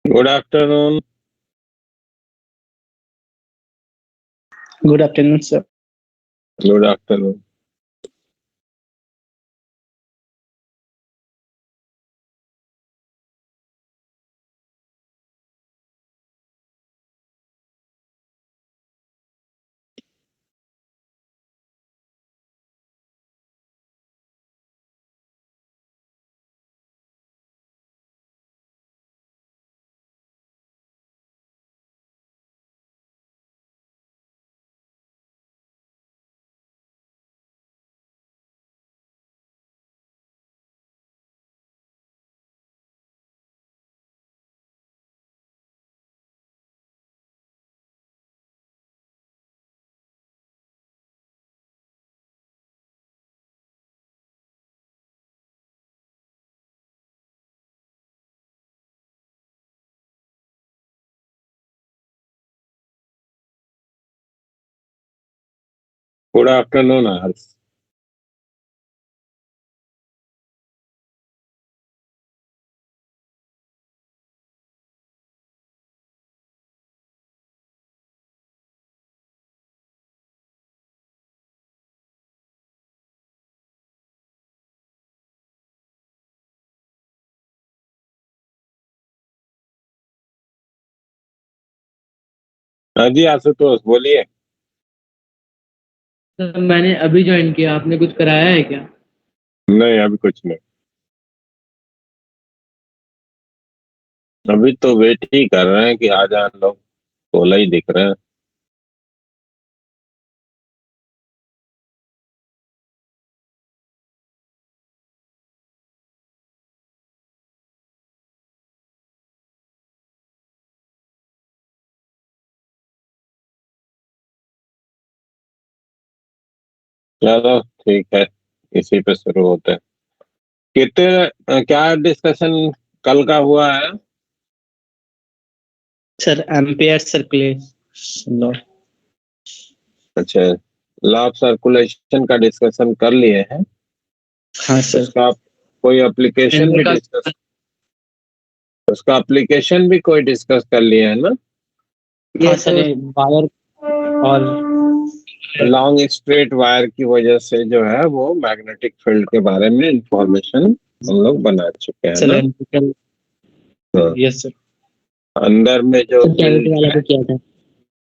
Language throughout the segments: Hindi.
Good afternoon. Good afternoon, sir. Good afternoon. Good afternoon, Ars. हाँ जी आशुतोष बोलिए। सर मैंने अभी ज्वाइन किया, आपने कुछ कराया है क्या? नहीं अभी कुछ नहीं, अभी तो वेट ही कर रहे हैं कि आ जाए लोग। 16 ही दिख रहे हैं। चलो ठीक है, इसी पे शुरू होते हैं। क्या डिस्कशन कल का हुआ है? Sir, ampere circulation law. अच्छा, लॉ ऑफ सर्कुलेशन का डिस्कशन कर लिए हैं। हाँ सर। उसका कोई एप्लीकेशन भी डिस्कस उसका एप्लीकेशन भी कोई डिस्कस कर लिए है ना? हाँ सर, वायर और लॉन्ग स्ट्रेट वायर की वजह से जो है वो मैग्नेटिक फील्ड के बारे में इंफॉर्मेशन हम लोग बना चुके हैं ना। cylindrical. हाँ, Yes sir. अंदर में जो सर कैविटी फील्ड वाला है। भी किया था।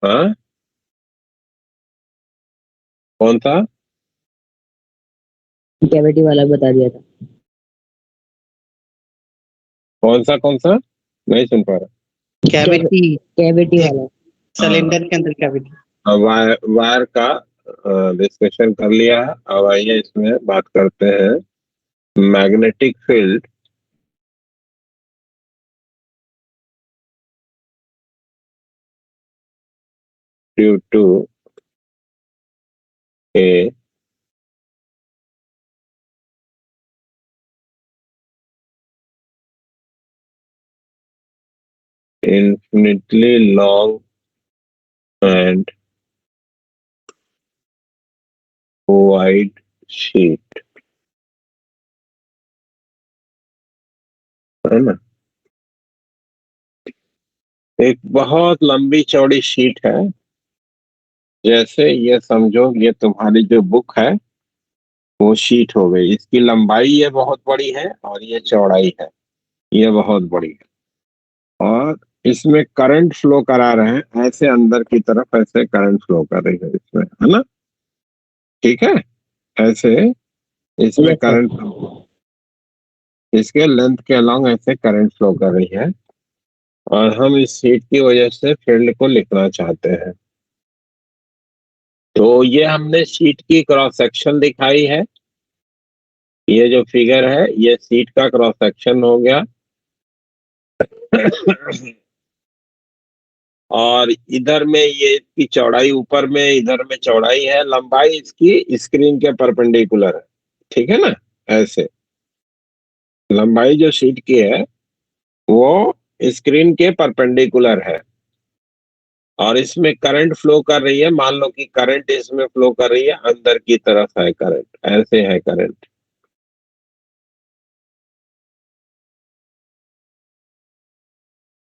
हाँ, कौन सा? कैविटी वाला बता दिया था। कौन सा नहीं सुन पा रहा। कैविटी वाला सिलेंडर के अंदर कैविटी। वायर वायर का डिस्कशन कर लिया है। अब आइए इसमें बात करते हैं magnetic field due to a infinitely long and wide sheet, है ना? एक बहुत लंबी चौड़ी शीट है। जैसे ये समझो, ये तुम्हारी जो बुक है वो शीट हो गई। इसकी लंबाई ये बहुत बड़ी है और ये चौड़ाई है, ये बहुत बड़ी है। और इसमें करंट फ्लो करा रहे हैं, ऐसे अंदर की तरफ ऐसे करंट फ्लो कर रही है इसमें, है ना? ठीक है, ऐसे इसमें करंट इसके लेंथ के अलोंग ऐसे करंट फ्लो कर रही है। और हम इस शीट की वजह से फील्ड को लिखना चाहते हैं। तो ये हमने शीट की क्रॉस सेक्शन दिखाई है। ये जो फिगर है ये शीट का क्रॉस सेक्शन हो गया। और इधर में ये इसकी चौड़ाई ऊपर में, इधर में चौड़ाई है, लंबाई इसकी स्क्रीन के परपेंडिकुलर है। ठीक है ना? ऐसे लंबाई जो शीट की है वो स्क्रीन के परपेंडिकुलर है। और इसमें करंट फ्लो कर रही है। मान लो कि करंट इसमें फ्लो कर रही है, अंदर की तरफ है करंट, ऐसे है करंट।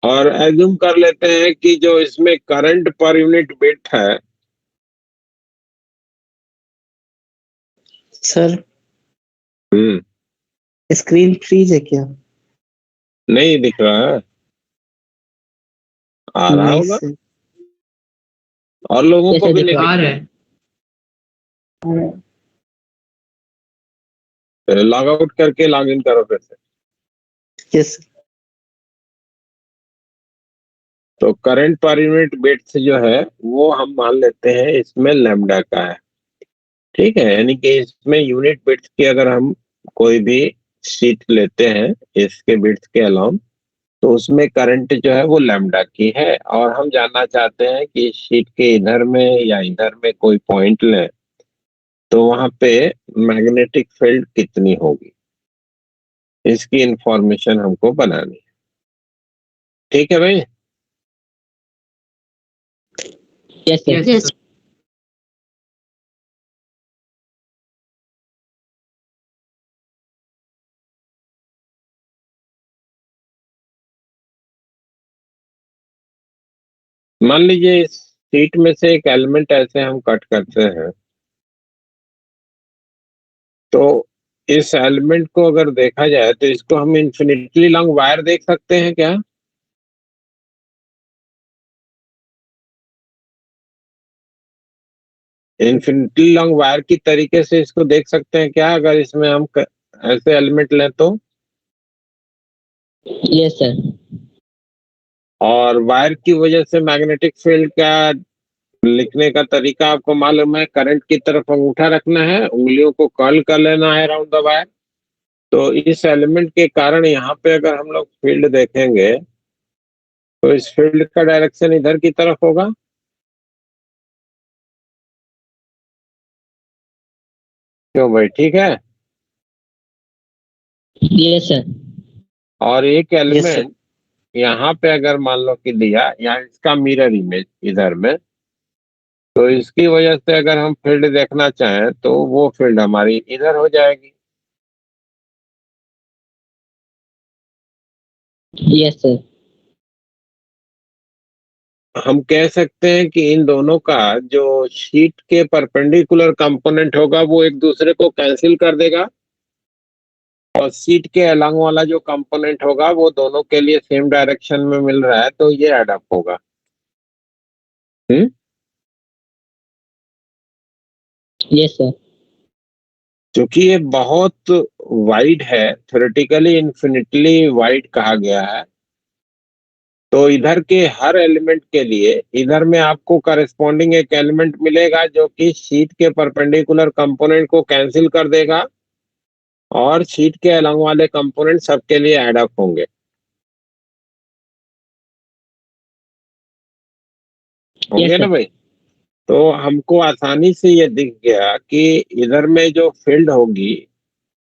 और एज्यूम कर लेते हैं कि जो इसमें करंट पर यूनिट बिट है, सर हम्म, स्क्रीन फ्रीज है क्या? नहीं दिख रहा है, आ रहा नहीं होगा, सर। और लोगों को जैसे भी दिख नहीं रहा आ दिख रहा रहा है। है। है। लॉग आउट करके लॉग इन करो फिर से। यस। तो करंट पर यूनिट बिट्स जो है वो हम मान लेते हैं इसमें लैम्डा का है। ठीक है, यानी कि इसमें यूनिट बिट्स की अगर हम कोई भी शीट लेते हैं इसके बिट्स के अलावा, तो उसमें करंट जो है वो लैम्डा की है, और हम जानना चाहते हैं कि शीट के इधर में या इधर में कोई पॉइंट लें तो वहां पे मैग्नेटिक फील्ड कितनी होगी, इसकी इंफॉर्मेशन हमको बनानी है। ठीक है भाई। Yes sir. Yes sir. मान लीजिए इस शीट में से एक एलिमेंट ऐसे हम कट करते हैं, तो इस एलिमेंट को अगर देखा जाए तो इसको हम इन्फिनिटली लॉन्ग वायर देख सकते हैं क्या? इन्फिनिटली लॉन्ग वायर की तरीके से इसको देख सकते हैं क्या, अगर इसमें हम ऐसे एलिमेंट लें तो? Yes sir. और वायर की वजह से मैग्नेटिक फील्ड का लिखने का तरीका आपको मालूम है, करंट की तरफ अंगूठा रखना है, उंगलियों को कर्ल कर लेना है अराउंड द वायर। तो इस एलिमेंट के कारण यहाँ पे अगर हम लोग फील्ड देखेंगे तो इस फील्ड का डायरेक्शन इधर की तरफ होगा। क्यों भाई, ठीक है? Yes sir. और एक यस सर। एलिमेंट यहाँ पे अगर मान लो कि दिया या इसका मिरर इमेज इधर में, तो इसकी वजह से अगर हम फील्ड देखना चाहें तो वो फील्ड हमारी इधर हो जाएगी। Yes sir. हम कह सकते हैं कि इन दोनों का जो शीट के परपेंडिकुलर कंपोनेंट होगा वो एक दूसरे को कैंसिल कर देगा, और शीट के अलॉन्ग वाला जो कंपोनेंट होगा वो दोनों के लिए सेम डायरेक्शन में मिल रहा है, तो ये एड अप होगा। हम्म। Yes sir. क्योंकि ये बहुत वाइड है, थ्योरेटिकली इन्फिनिटली वाइड कहा गया है, तो इधर के हर एलिमेंट के लिए इधर में आपको करस्पॉन्डिंग एक एलिमेंट मिलेगा जो कि शीट के परपेंडिकुलर कंपोनेंट को कैंसिल कर देगा, और शीट के अलॉन्ग वाले कंपोनेंट सबके लिए ऐड अप होंगे। हो यस गया ना सर। भाई? तो हमको आसानी से ये दिख गया कि इधर में जो फील्ड होगी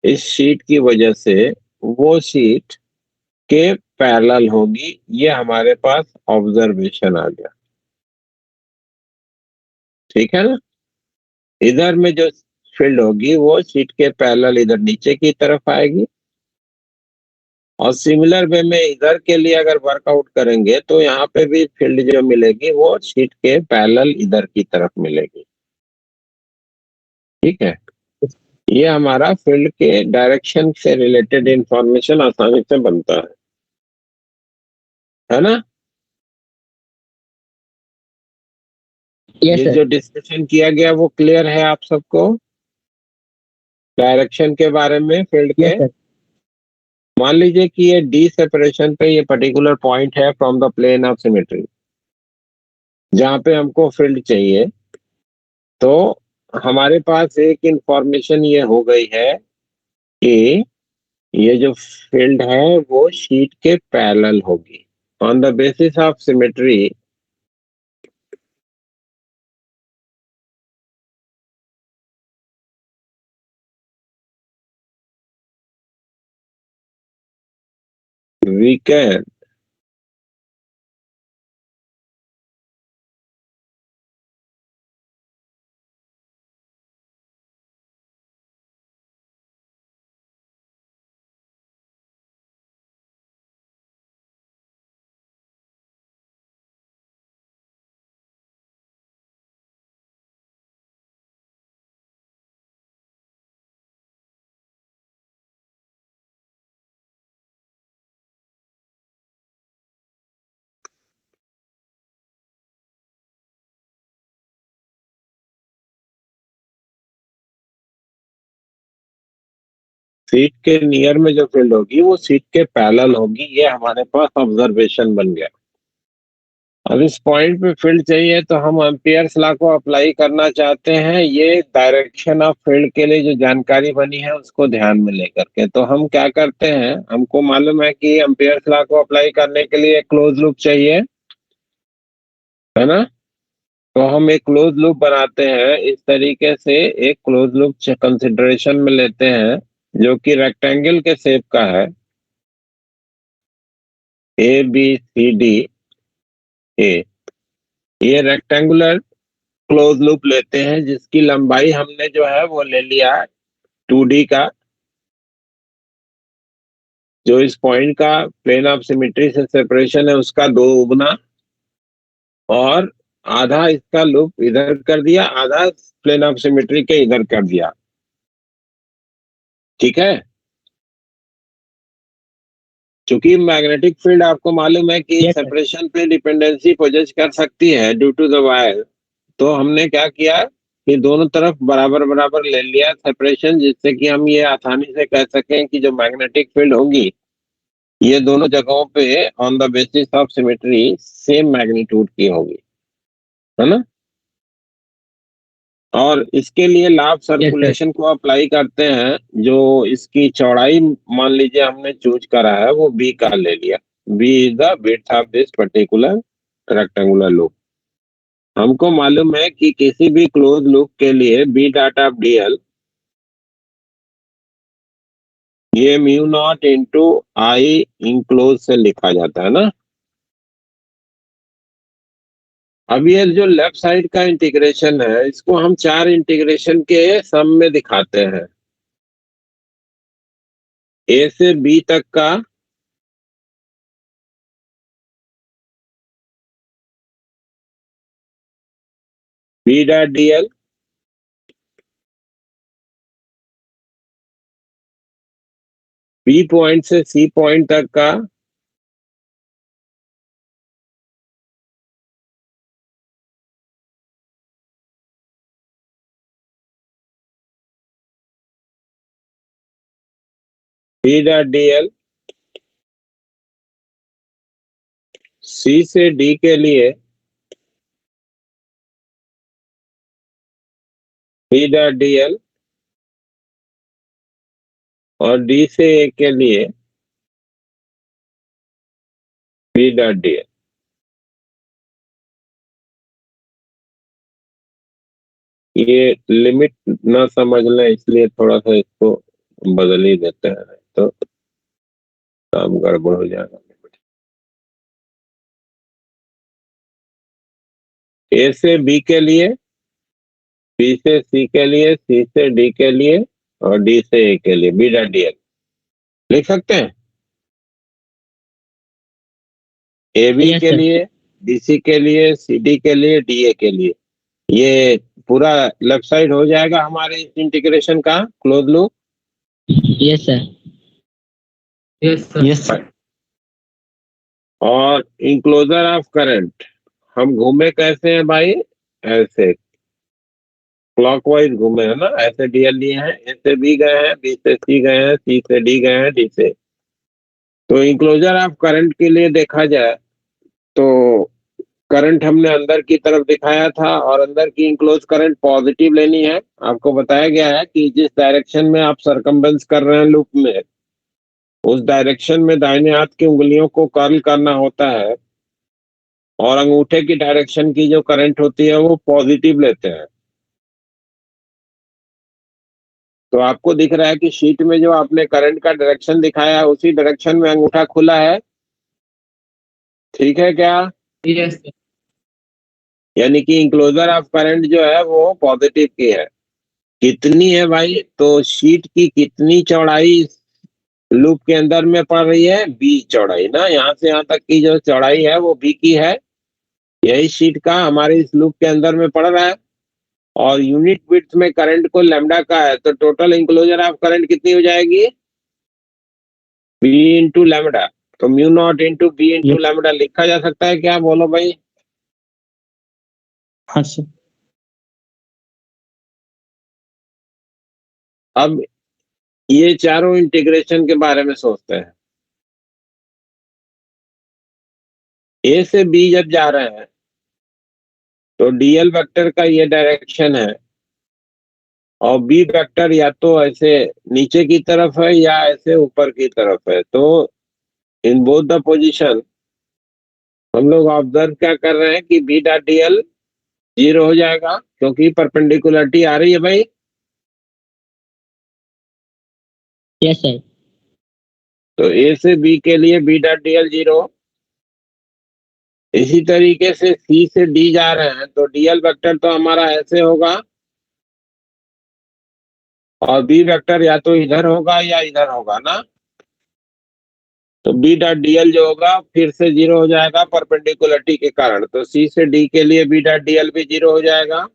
इस शीट की वजह से, वो शीट के पैरेलल होगी। ये हमारे पास ऑब्जर्वेशन आ गया। ठीक है ना? इधर में जो फील्ड होगी वो शीट के पैरेलल इधर नीचे की तरफ आएगी, और सिमिलर वे में इधर के लिए अगर वर्कआउट करेंगे तो यहाँ पे भी फील्ड जो मिलेगी वो शीट के पैरेलल इधर की तरफ मिलेगी। ठीक है, ये हमारा फील्ड के डायरेक्शन से रिलेटेड इंफॉर्मेशन आसानी से बनता है ना? यस ये सर। जो डिस्कशन किया गया वो क्लियर है आप सबको, डायरेक्शन के बारे में फील्ड यस के? सर। मान लीजिए कि ये डी सेपरेशन पे ये पर्टिकुलर पॉइंट है from the plane of symmetry, जहाँ पे हमको फील्ड चाहिए। तो हमारे पास एक इंफॉर्मेशन ये हो गई है कि ये जो फील्ड है वो शीट के पैरेलल होगी। On the basis of symmetry, we can sheet के नियर में जो फील्ड होगी वो सीट के पैरेलल होगी। ये हमारे पास ऑब्जर्वेशन बन गया। अब इस पॉइंट पे फील्ड चाहिए तो हम एम्पियर्स लॉ को अप्लाई करना चाहते हैं। ये डायरेक्शन ऑफ फील्ड के लिए जो जानकारी बनी है उसको ध्यान में लेकर के तो हम क्या करते हैं, हमको मालूम है कि एम्पियर्स लॉ को अप्लाई करने के लिए क्लोज लूप चाहिए, है ना। तो हम एक क्लोज लूप बनाते हैं इस तरीके से। एक क्लोज लूप कंसिडरेशन में लेते हैं जो कि रेक्टेंगल के शेप का है, A B C D A. ये रेक्टेंगुलर क्लोज लूप लेते हैं जिसकी लंबाई हमने जो है वो ले लिया 2D का, जो इस पॉइंट का प्लेन ऑफ सिमेट्री से सेपरेशन है उसका 2 गुना, और आधा इसका लूप इधर कर दिया, आधा प्लेन ऑफ सिमेट्री के इधर कर दिया। ठीक है। चूंकि मैग्नेटिक फील्ड आपको मालूम है कि Yes, sir. सेपरेशन पे डिपेंडेंसी पोजेस कर सकती है ड्यू टू द वायर, तो हमने क्या किया कि दोनों तरफ बराबर बराबर ले लिया सेपरेशन, जिससे कि हम ये आसानी से कह सकें कि जो मैग्नेटिक फील्ड होगी ये दोनों जगहों पे on the basis of symmetry same magnitude की होगी, है ना। और इसके लिए लॉ ऑफ सर्कुलेशन को अप्लाई करते हैं। जो इसकी चौड़ाई मान लीजिए हमने चूज करा है वो बी का ले लिया, B is the width of this particular rectangular loop. हमको मालूम है कि किसी भी क्लोज लूप के लिए बी डॉट ऑफ डीएल ये mu naught into I enclose से लिखा जाता है ना। अब ये जो लेफ्ट साइड का इंटीग्रेशन है इसको हम 4 इंटीग्रेशन के सम में दिखाते हैं। ए से बी तक का B dot DL, B point से सी पॉइंट तक का बी डॉट डीएल, सी से डी के लिए बी डॉट डीएल, और डी से ए के लिए बी डॉट डीएल। ये लिमिट ना समझ लें इसलिए थोड़ा सा इसको बदल ही देते हैं, तो काम गड़बड़ हो जाएगा। ए से बी के लिए, बी से सी के लिए, सी से डी के लिए, और डी से ए के लिए बी डॉट डीएल लिख सकते हैं। ए बी Yes, के sir. लिए, बीसी के लिए, सी डी के लिए, डी ए के लिए, ये पूरा लेफ्ट साइड हो जाएगा हमारे इस इंटीग्रेशन का close loop. Yes, sir. Yes sir. Yes, sir. और इंक्लोजर ऑफ करंट हम घूमे कैसे हैं भाई, ऐसे क्लॉकवाइज घूमे है ना, ऐसे डीएल लिए हैं, ए से बी गए हैं, बी से सी गए हैं, सी से डी गए हैं, डी से। तो इंक्लोजर ऑफ करंट के लिए देखा जाए तो करंट हमने अंदर की तरफ दिखाया था और अंदर की इंक्लोज करंट पॉजिटिव लेनी है। आपको बताया गया है कि जिस डायरेक्शन में आप सरकमबेंस कर रहे हैं लूप में उस डायरेक्शन में दाहिने हाथ की उंगलियों को कर्ल करना होता है, और अंगूठे की डायरेक्शन की जो करंट होती है वो पॉजिटिव लेते हैं। तो आपको दिख रहा है कि शीट में जो आपने करंट का डायरेक्शन दिखाया है उसी डायरेक्शन में अंगूठा खुला है, ठीक है क्या। Yes sir. यानी कि इंक्लोजर ऑफ करंट जो है वो पॉजिटिव की है। कितनी है भाई, तो शीट की कितनी चौड़ाई लूप के अंदर में पड़ रही है, बी चौड़ाई ना, यहाँ से यहाँ तक की जो चौड़ाई है वो बी की है। यही शीट का हमारे इस लूप के अंदर में पड़ रहा है, और यूनिट विड्थ में करंट को लैम्डा का है, तो टोटल इंक्लोजर ऑफ करंट कितनी हो जाएगी, बी इंटू लैम्डा। तो mu naught into B into lambda लिखा जा सकता है क्या, बोलो भाई। हाँ सर। अब ये चारों इंटीग्रेशन के बारे में सोचते हैं। ए से बी जब जा रहे हैं तो डीएल वेक्टर का ये डायरेक्शन है, और बी वेक्टर या तो ऐसे नीचे की तरफ है या ऐसे ऊपर की तरफ है। तो इन बोथ द पोजीशन हम लोग ऑब्जर्व क्या कर रहे हैं कि बी डॉट डीएल 0 हो जाएगा, क्योंकि परपेंडिकुलरिटी आ रही है भाई। Yes sir. तो ए से बी के लिए बी डॉट डीएल 0। इसी तरीके से सी से डी जा रहे हैं तो डीएल वेक्टर तो हमारा ऐसे होगा, और बी वेक्टर या तो इधर होगा या इधर होगा ना। तो बी डॉट डीएल जो होगा फिर से 0 हो जाएगा परपेंडिकुलरिटी के कारण। तो सी से डी के लिए बी डॉट डीएल भी 0 हो जाएगा।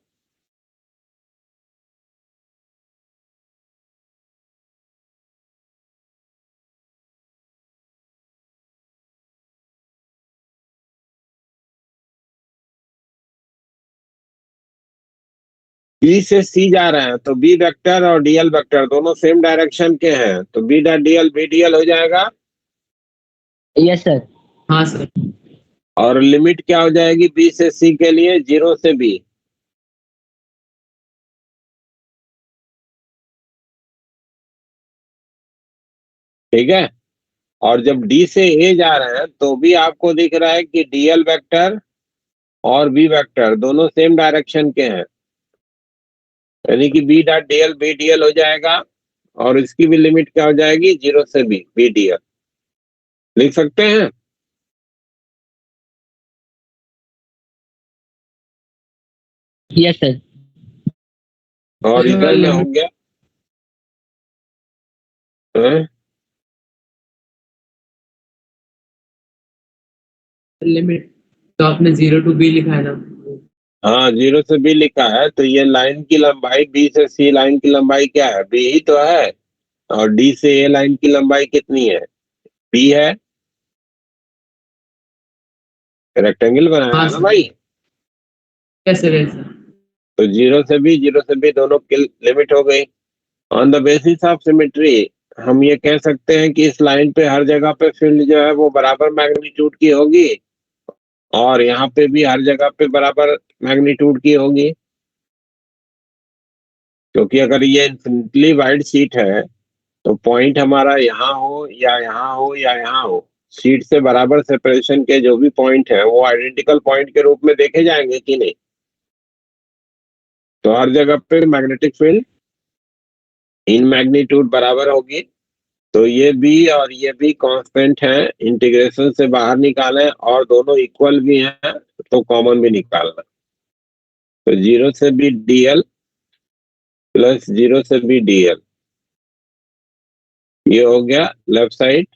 बी से सी जा रहे हैं तो बी वेक्टर और डीएल वेक्टर दोनों सेम डायरेक्शन के हैं, तो B dot DL B DL हो जाएगा। Yes sir. हाँ सर। और लिमिट क्या हो जाएगी बी से सी के लिए? 0 से बी। ठीक है। और जब डी से ए जा रहे हैं तो भी आपको दिख रहा है कि डीएल वेक्टर और बी वेक्टर दोनों सेम डायरेक्शन के हैं, यानी कि B dot DL B DL हो जाएगा। और इसकी भी लिमिट क्या हो जाएगी? 0 से बी बी डीएल लिख सकते हैं। Yes sir. और इधर में हो लिमिट गया हाँ? लिमिट तो आपने 0 to B लिखा है ना। हाँ 0 से बी लिखा है, तो ये लाइन की लंबाई बी से सी लाइन की लंबाई क्या है? बी ही तो है। और डी से ए लाइन की लंबाई कितनी है? बी है। रेक्टेंगल बनाया हाँ है ना सर। भाई। कैसे रहे सर? तो 0 से बी दोनों की लिमिट हो गई। On the basis of symmetry हम ये कह सकते हैं कि इस लाइन पे हर जगह पे फील्ड जो है वो बराबर मैग्नीट्यूड की होगी, और यहाँ पे भी हर जगह पे बराबर मैग्नीट्यूड की होगी। क्योंकि अगर ये इन्फिनिटली वाइड शीट है तो पॉइंट हमारा यहाँ हो या यहाँ हो या यहाँ हो, शीट से बराबर सेपरेशन के जो भी पॉइंट है वो आइडेंटिकल पॉइंट के रूप में देखे जाएंगे कि नहीं। तो हर जगह पे मैग्नेटिक फील्ड इन मैग्नीट्यूड बराबर होगी। तो ये बी और ये बी कांस्टेंट है, इंटीग्रेशन से बाहर निकालें, और दोनों इक्वल भी हैं तो कॉमन भी निकालना। तो 0 से बी डीएल प्लस 0 से बी डीएल, ये हो गया लेफ्ट साइड,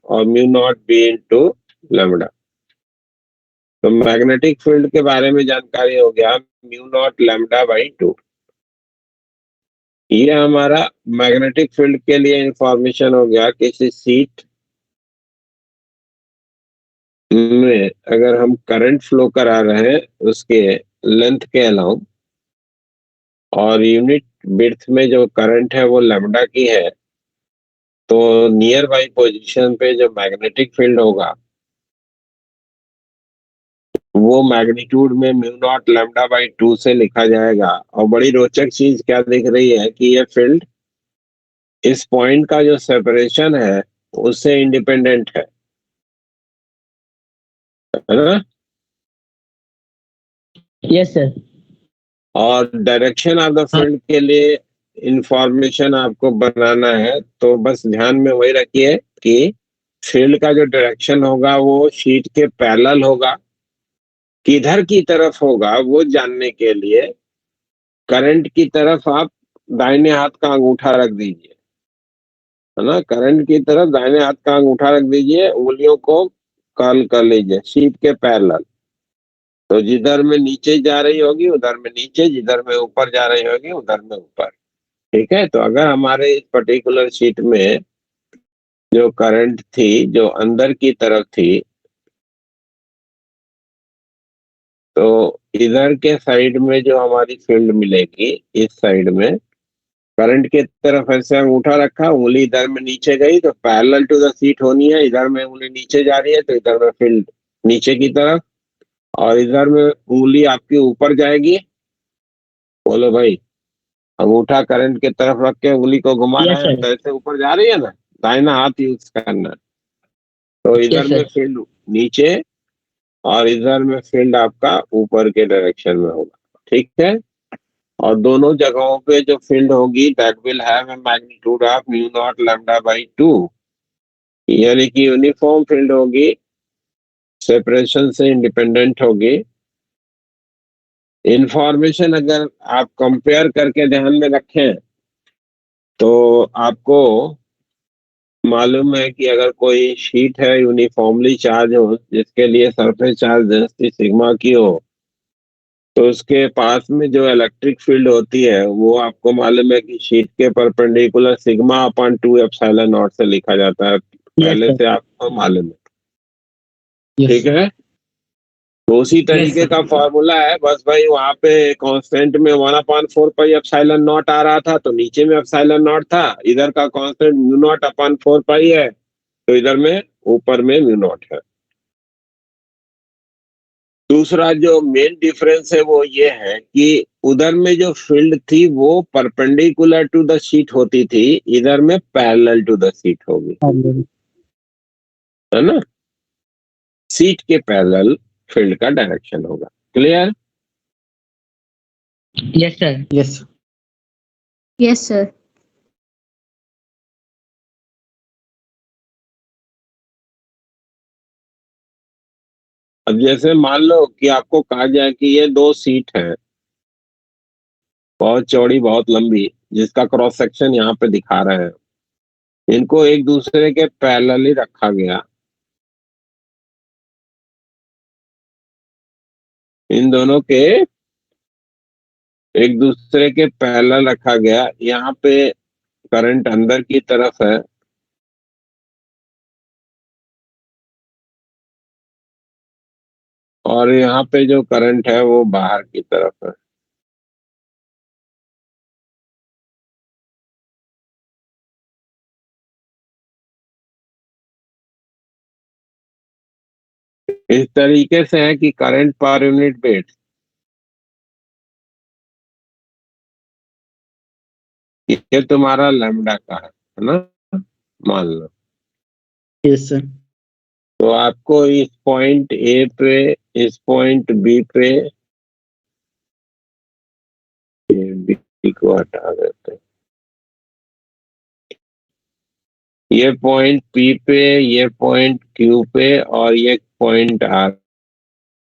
और mu not be into lambda. तो मैग्नेटिक फील्ड के बारे में जानकारी हो गया, म्यू नॉट लैम्डा बाई 2। ये हमारा मैग्नेटिक फील्ड के लिए इंफॉर्मेशन हो गया। किसी शीट में अगर हम करंट फ्लो करा रहे हैं उसके लेंथ के अलाउंग, और यूनिट विड्थ में जो करंट है वो लैम्डा की है, तो नियर बाई पोजीशन पे जो मैग्नेटिक फील्ड होगा वो मैग्नीट्यूड में म्यू नॉट लैम्डा बाई 2 से लिखा जाएगा। और बड़ी रोचक चीज क्या दिख रही है कि ये फील्ड इस पॉइंट का जो सेपरेशन है उससे इंडिपेंडेंट है ना। Yes sir. और डायरेक्शन ऑफ द हाँ फील्ड के लिए इंफॉर्मेशन आपको बनाना है, तो बस ध्यान में वही रखिए कि फील्ड का जो डायरेक्शन होगा वो शीट के पैरेलल होगा। किधर की तरफ होगा वो जानने के लिए करंट की तरफ आप दाहिने हाथ का अंगूठा रख दीजिए, है ना। करंट की तरफ दाहिने हाथ का अंगूठा रख दीजिए, उंगलियों को कर्ल कर लीजिए शीट के पैरेलल। तो जिधर में नीचे जा रही होगी उधर में नीचे, जिधर में ऊपर जा रही होगी उधर में ऊपर। ठीक है। तो अगर हमारे इस पर्टिकुलर शीट में जो करंट थी जो अंदर की तरफ थी, तो इधर के साइड में जो हमारी फील्ड मिलेगी इस साइड में, करंट की तरफ ऐसे अंगूठा रखा, उंगली इधर में नीचे गई तो पैरेलल टू द सीट होनी है, इधर में उंगली नीचे जा रही है तो इधर में फील्ड नीचे की तरफ, और इधर में उंगली आपकी ऊपर जाएगी। बोलो भाई, अंगूठा करंट की तरफ रख के उंगली को घुमा यस रहे हैं सर। तो ऐसे ऊपर जा रही है ना, दाहिना हाथ यूज करना है। तो इधर यस में सर। फील्ड नीचे और इधर में फील्ड आपका ऊपर के डायरेक्शन में होगा, ठीक है। और दोनों जगहों पे जो फील्ड होगी that will have a magnitude of mu not lambda by 2, यानी कि यूनिफॉर्म फील्ड होगी, सेपरेशन से इंडिपेंडेंट होगी। इंफॉर्मेशन अगर आप कंपेयर करके ध्यान में रखें तो आपको मालूम है कि अगर कोई शीट है यूनिफॉर्मली चार्ज हो, जिसके लिए सरफेस चार्ज डेंसिटी सिग्मा की हो, तो उसके पास में जो इलेक्ट्रिक फील्ड होती है वो आपको मालूम है कि शीट के perpendicular sigma upon 2 epsilon not से लिखा जाता है, पहले सर। से आपको मालूम है, यस ठीक है। तो उसी तरीके सर। का फॉर्मूला है, बस भाई वहां पे कांस्टेंट में 1/4 पाई एप्सिलॉन नॉट आ रहा था तो नीचे में एप्सिलॉन नॉट था, इधर का कांस्टेंट म्यू नॉट अपॉन 4 पाई है तो इधर में ऊपर में म्यू नॉट है। दूसरा जो मेन डिफरेंस है वो ये है कि उधर में जो फील्ड थी वो परपेंडिकुलर टू द शीट होती थी, इधर में पैरेलल टू द शीट होगी, है ना। सीट के पैरेलल फील्ड का डायरेक्शन होगा। Clear? Yes sir. Yes yes sir. अब जैसे मान लो कि आपको कहा जाए कि ये दो सीट है, बहुत चौड़ी बहुत लंबी, जिसका क्रॉस सेक्शन यहाँ पे दिखा रहे हैं, इनको एक दूसरे के पैरेलल ही रखा गया। इन दोनों के एक दूसरे के पैरेलल रखा गया, यहाँ पे करंट अंदर की तरफ है और यहाँ पे जो करंट है वो बाहर की तरफ है। इस तरीके से है कि करंट पर यूनिट वेट, ये तुम्हारा लैम्डा का है ना, मान लो। Yes sir. तो आपको इस पॉइंट ए पे, इस पॉइंट बी पे, बी को हटा देते हैं, ये पॉइंट पी पे, ये पॉइंट क्यू पे और ये पॉइंट आर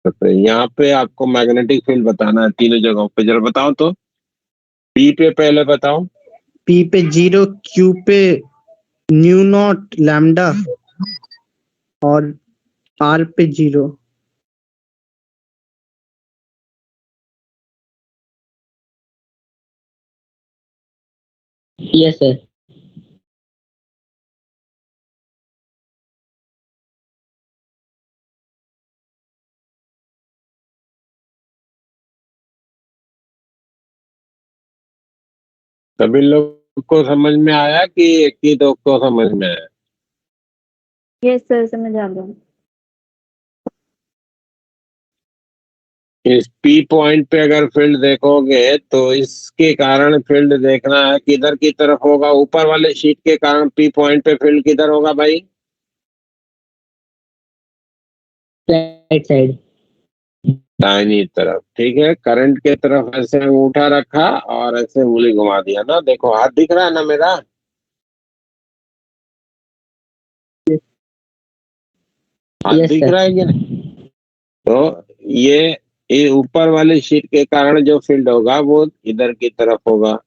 पे, यहाँ पे आपको मैग्नेटिक फील्ड बताना है तीनों जगहों पे। जरा बताओ तो, पी पे पहले बताओ। पी पे 0, क्यू पे न्यू नॉट लैम्डा और आर पे 0। Yes sir. सभी लोग को समझ में आया कि एक ही दो को समझ में आया? यस सर, समझ आ गया। इस पी पॉइंट पे अगर फील्ड देखोगे तो इसके कारण फील्ड देखना है किधर की तरफ होगा, ऊपर वाले शीट के कारण पी पॉइंट पे फील्ड किधर होगा भाई? Right side. दाहिनी तरफ, ठीक है। करंट के तरफ ऐसे अंगूठा रखा और ऐसे उंगली घुमा दिया ना, देखो हाथ दिख रहा है ना मेरा, हाथ यस दिख सर। रहा है कि नहीं? तो ये ऊपर वाले शीट के कारण जो फील्ड होगा वो इधर की तरफ होगा,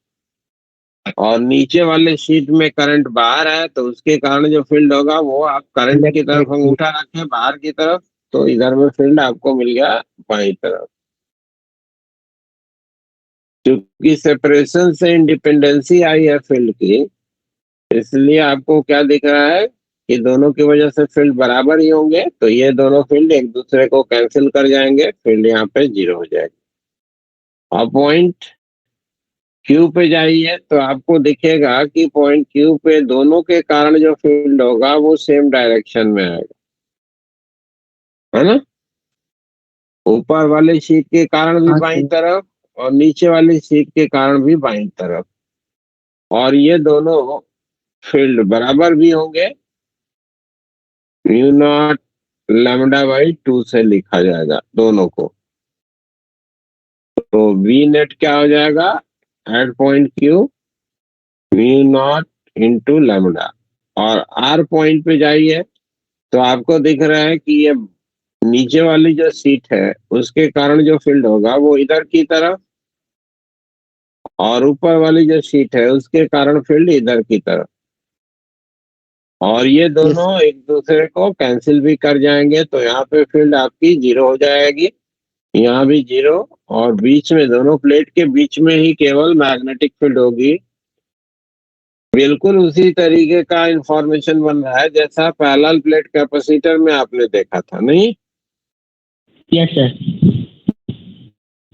और नीचे वाले शीट में करंट बाहर है तो उसके कारण जो फील्ड होगा वो आप करंट की तरफ अंगूठा रखें बाहर की तरफ, तो इधर में फील्ड आपको मिल गया बाई तरफ। क्योंकि सेपरेशन से इंडिपेंडेंसी आई है फील्ड की, इसलिए आपको क्या दिख रहा है कि दोनों की वजह से फील्ड बराबर ही होंगे, तो ये दोनों फील्ड एक दूसरे को कैंसिल कर जाएंगे, फील्ड यहाँ पे 0 हो जाएगी। और पॉइंट क्यू पे जाइए तो आपको दिखेगा कि पॉइंट क्यू पे दोनों के कारण जो फील्ड होगा वो सेम डायरेक्शन में आएगा, है ना। ऊपर वाले शीट के कारण भी हाँ बाईं सर। तरफ और नीचे वाले शीट के कारण भी बाईं तरफ, और ये दोनों फील्ड बराबर भी होंगे। म्यू नॉट लैम्डा बाई 2 से लिखा जाएगा दोनों को। तो वी नेट क्या हो जाएगा at point Q mu naught into lambda. और आर पॉइंट पे जाइए तो आपको दिख रहा है कि ये नीचे वाली जो सीट है उसके कारण जो फील्ड होगा वो इधर की तरफ, और ऊपर वाली जो सीट है उसके कारण फील्ड इधर की तरफ। और ये यस दोनों एक दूसरे को कैंसिल भी कर जाएंगे, तो यहाँ पे फील्ड आपकी 0 हो जाएगी, यहाँ भी 0, और बीच में दोनों प्लेट के बीच में ही केवल मैग्नेटिक फील्ड होगी। बिल्कुल उसी तरीके का इंफॉर्मेशन बन रहा है जैसा पैरेलल प्लेट कैपेसिटर में आपने देखा था, नहीं। Yes sir.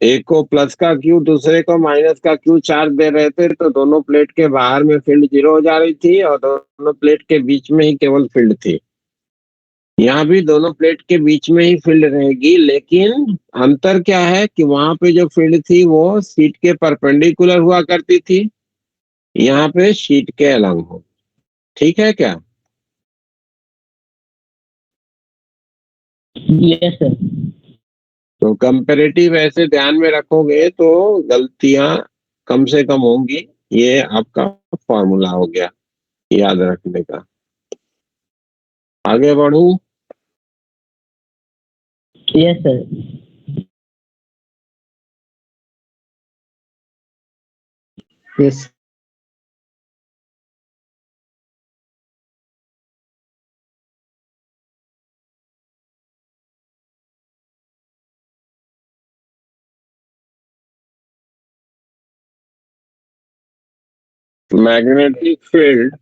एक को प्लस का क्यू दूसरे को माइनस का क्यू चार्ज दे रहे थे, तो दोनों प्लेट के बाहर में फील्ड 0 हो जा रही थी और दोनों प्लेट के बीच में ही केवल फील्ड थी। यहाँ भी दोनों प्लेट के बीच में ही फील्ड रहेगी, लेकिन अंतर क्या है कि वहां पे जो फील्ड थी वो शीट के परपेंडिकुलर हुआ करती थी, यहाँ पे शीट के अलग हो। ठीक है क्या। Yes sir. तो कंपैरेटिव ऐसे ध्यान में रखोगे तो गलतियां कम से कम होंगी। ये आपका फॉर्मूला हो गया याद रखने का। आगे बढ़ू। Yes sir. Yes. Magnetic field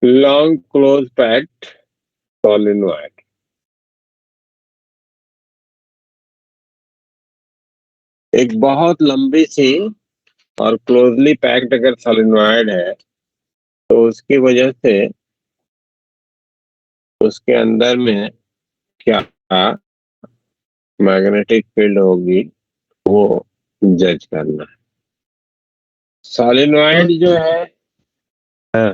long close packed solenoid. एक बहुत लंबी सी और क्लोजली पैक्ड अगर सोलेनोइड है तो उसकी वजह से उसके अंदर में क्या मैग्नेटिक फील्ड होगी वो जज करना है। सोलेनोइड जो है, हाँ,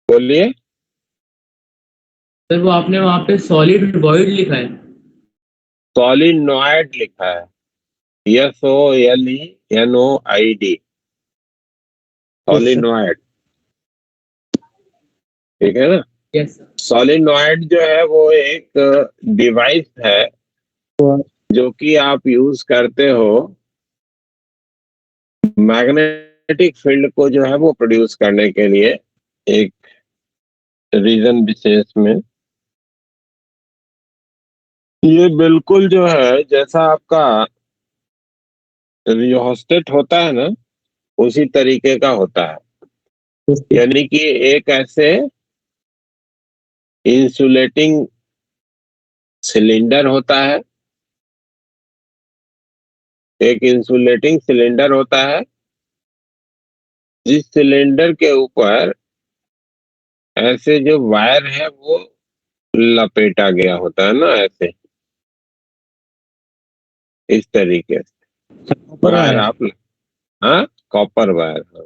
बोलिए। सर वो आपने वहाँ पे सॉलिड वॉइड लिखा है। सोलिनॉइड लिखा है, SOLENOID, यस सर। सोलिनॉइड। ठीक है ना। Yes sir. सोलिनॉइड जो है वो एक डिवाइस है जो कि आप यूज करते हो मैग्नेटिक फील्ड को जो है वो प्रोड्यूस करने के लिए एक रीजन विशेष में। ये बिल्कुल जो है जैसा आपका रियोस्टेट होता है ना उसी तरीके का होता है। यानी कि एक ऐसे इंसुलेटिंग सिलेंडर होता है, एक इंसुलेटिंग सिलेंडर होता है जिस सिलेंडर के ऊपर ऐसे जो वायर है वो लपेटा गया होता है ना, ऐसे इस तरीके से वायर आप, हाँ, कॉपर वायर, हाँ।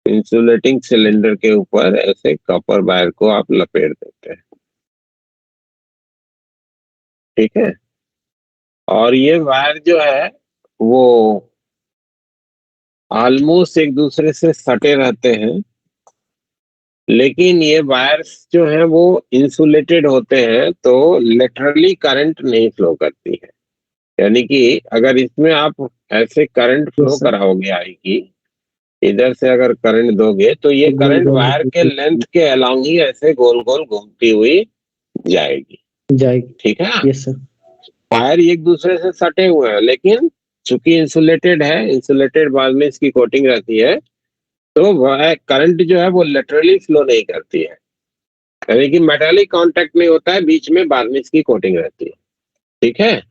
इंसुलेटिंग सिलेंडर के ऊपर ऐसे कॉपर वायर को आप लपेट देते हैं। ठीक है। और ये वायर जो है वो ऑलमोस्ट एक दूसरे से सटे रहते हैं, लेकिन ये वायर्स जो है वो इंसुलेटेड होते हैं तो लेटरली करंट नहीं फ्लो करती है। यानी कि अगर इसमें आप ऐसे करंट फ्लो यस सर। कराओगे आई की इधर से अगर करंट दोगे तो ये करंट वायर के लेंथ के अलोंग ही ऐसे गोल गोल घूमती हुई जाएगी। ठीक है। Yes sir. वायर एक दूसरे से सटे हुए हैं, लेकिन चूंकि इंसुलेटेड है, इंसुलेटेड बाद में इसकी कोटिंग रहती है, तो वह करंट जो है वो लेटरली फ्लो नहीं करती है, यानी कि मेटालिक कांटेक्ट नहीं होता है, बीच में बार्निश की कोटिंग रहती है। ठीक है।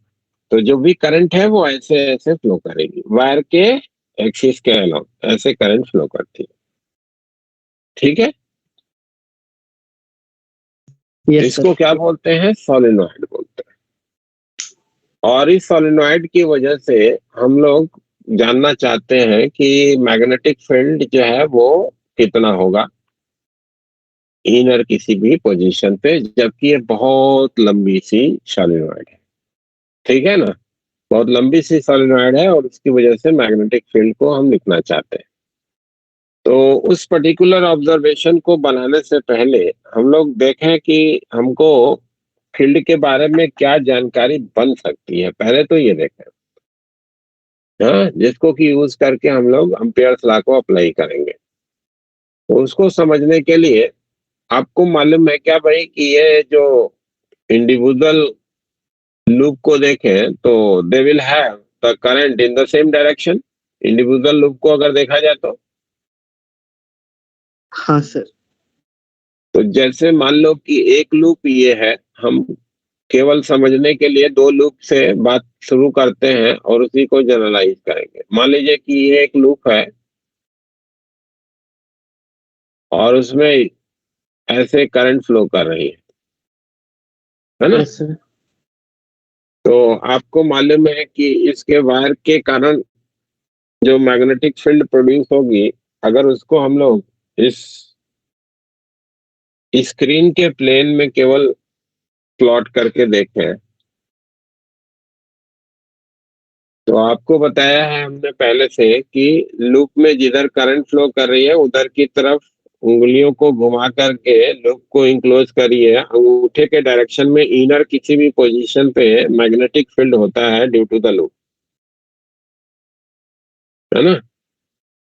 तो जो भी करंट है वो ऐसे ऐसे फ्लो करेगी वायर के एक्सिस के अलोंग, ऐसे करंट फ्लो करती है। ठीक है। यस इसको सर। क्या बोलते हैं? सोलेनोइड बोलते हैं। और इस सोलेनोइड की वजह से हम लोग जानना चाहते हैं कि मैग्नेटिक फील्ड जो है वो कितना होगा इनर किसी भी पोजीशन पे, जबकि ये बहुत लंबी सी सोलेनोइड है। ठीक है ना, बहुत लंबी सी सोलेनोइड है और उसकी वजह से मैग्नेटिक फील्ड को हम लिखना चाहते हैं। तो उस पर्टिकुलर ऑब्जर्वेशन को बनाने से पहले हम लोग देखें कि हमको फील्ड के बारे में क्या जानकारी बन सकती है, पहले तो ये देखें, हाँ, जिसको कि यूज करके हम लोग एम्पियर्स लॉ को अप्लाई करेंगे। तो उसको समझने के लिए आपको मालूम है क्या भाई कि ये जो इंडिविजुअल लूप को देखें तो they will have the current in the same direction. Individual loop को अगर देखा जाए हाँ सर। तो जैसे मान लो कि एक लूप ये है, हम केवल समझने के लिए दो लूप से बात शुरू करते हैं और उसी को जनरलाइज करेंगे। मान लीजिए कि ये एक लूप है और उसमें ऐसे करंट फ्लो कर रही है ना। Yes sir. तो आपको मालूम है कि इसके वायर के कारण जो मैग्नेटिक फील्ड प्रोड्यूस होगी, अगर उसको हम लोग इस स्क्रीन के प्लेन में केवल प्लॉट करके देखें तो आपको बताया है हमने पहले से कि लूप में जिधर करंट फ्लो कर रही है उधर की तरफ उंगलियों को घुमा करके लूप को इंक्लोज करिए, अंगूठे के डायरेक्शन में इनर किसी भी पोजीशन पे मैग्नेटिक फील्ड होता है ड्यू टू द लूप, है ना।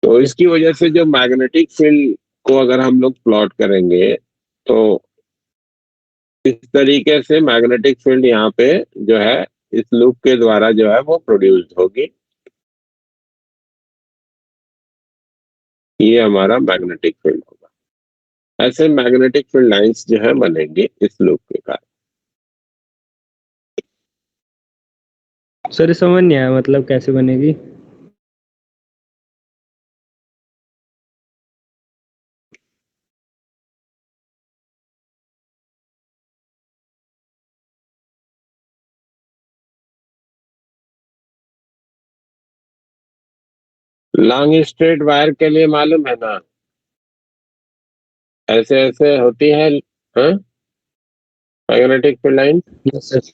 तो इसकी वजह से जो मैग्नेटिक फील्ड को अगर हम लोग प्लॉट करेंगे तो इस तरीके से मैग्नेटिक फील्ड यहाँ पे जो है इस लूप के द्वारा जो है वो प्रोड्यूस होगी। ये हमारा मैग्नेटिक फील्ड होगा। ऐसे मैग्नेटिक फील्ड लाइंस जो है बनेंगी इस लूप के कारण। सर समझ नहीं आया, मतलब कैसे बनेगी? लॉन्ग स्ट्रेट वायर के लिए मालूम है ना, ऐसे ऐसे होती है magnetic field line. Yes sir.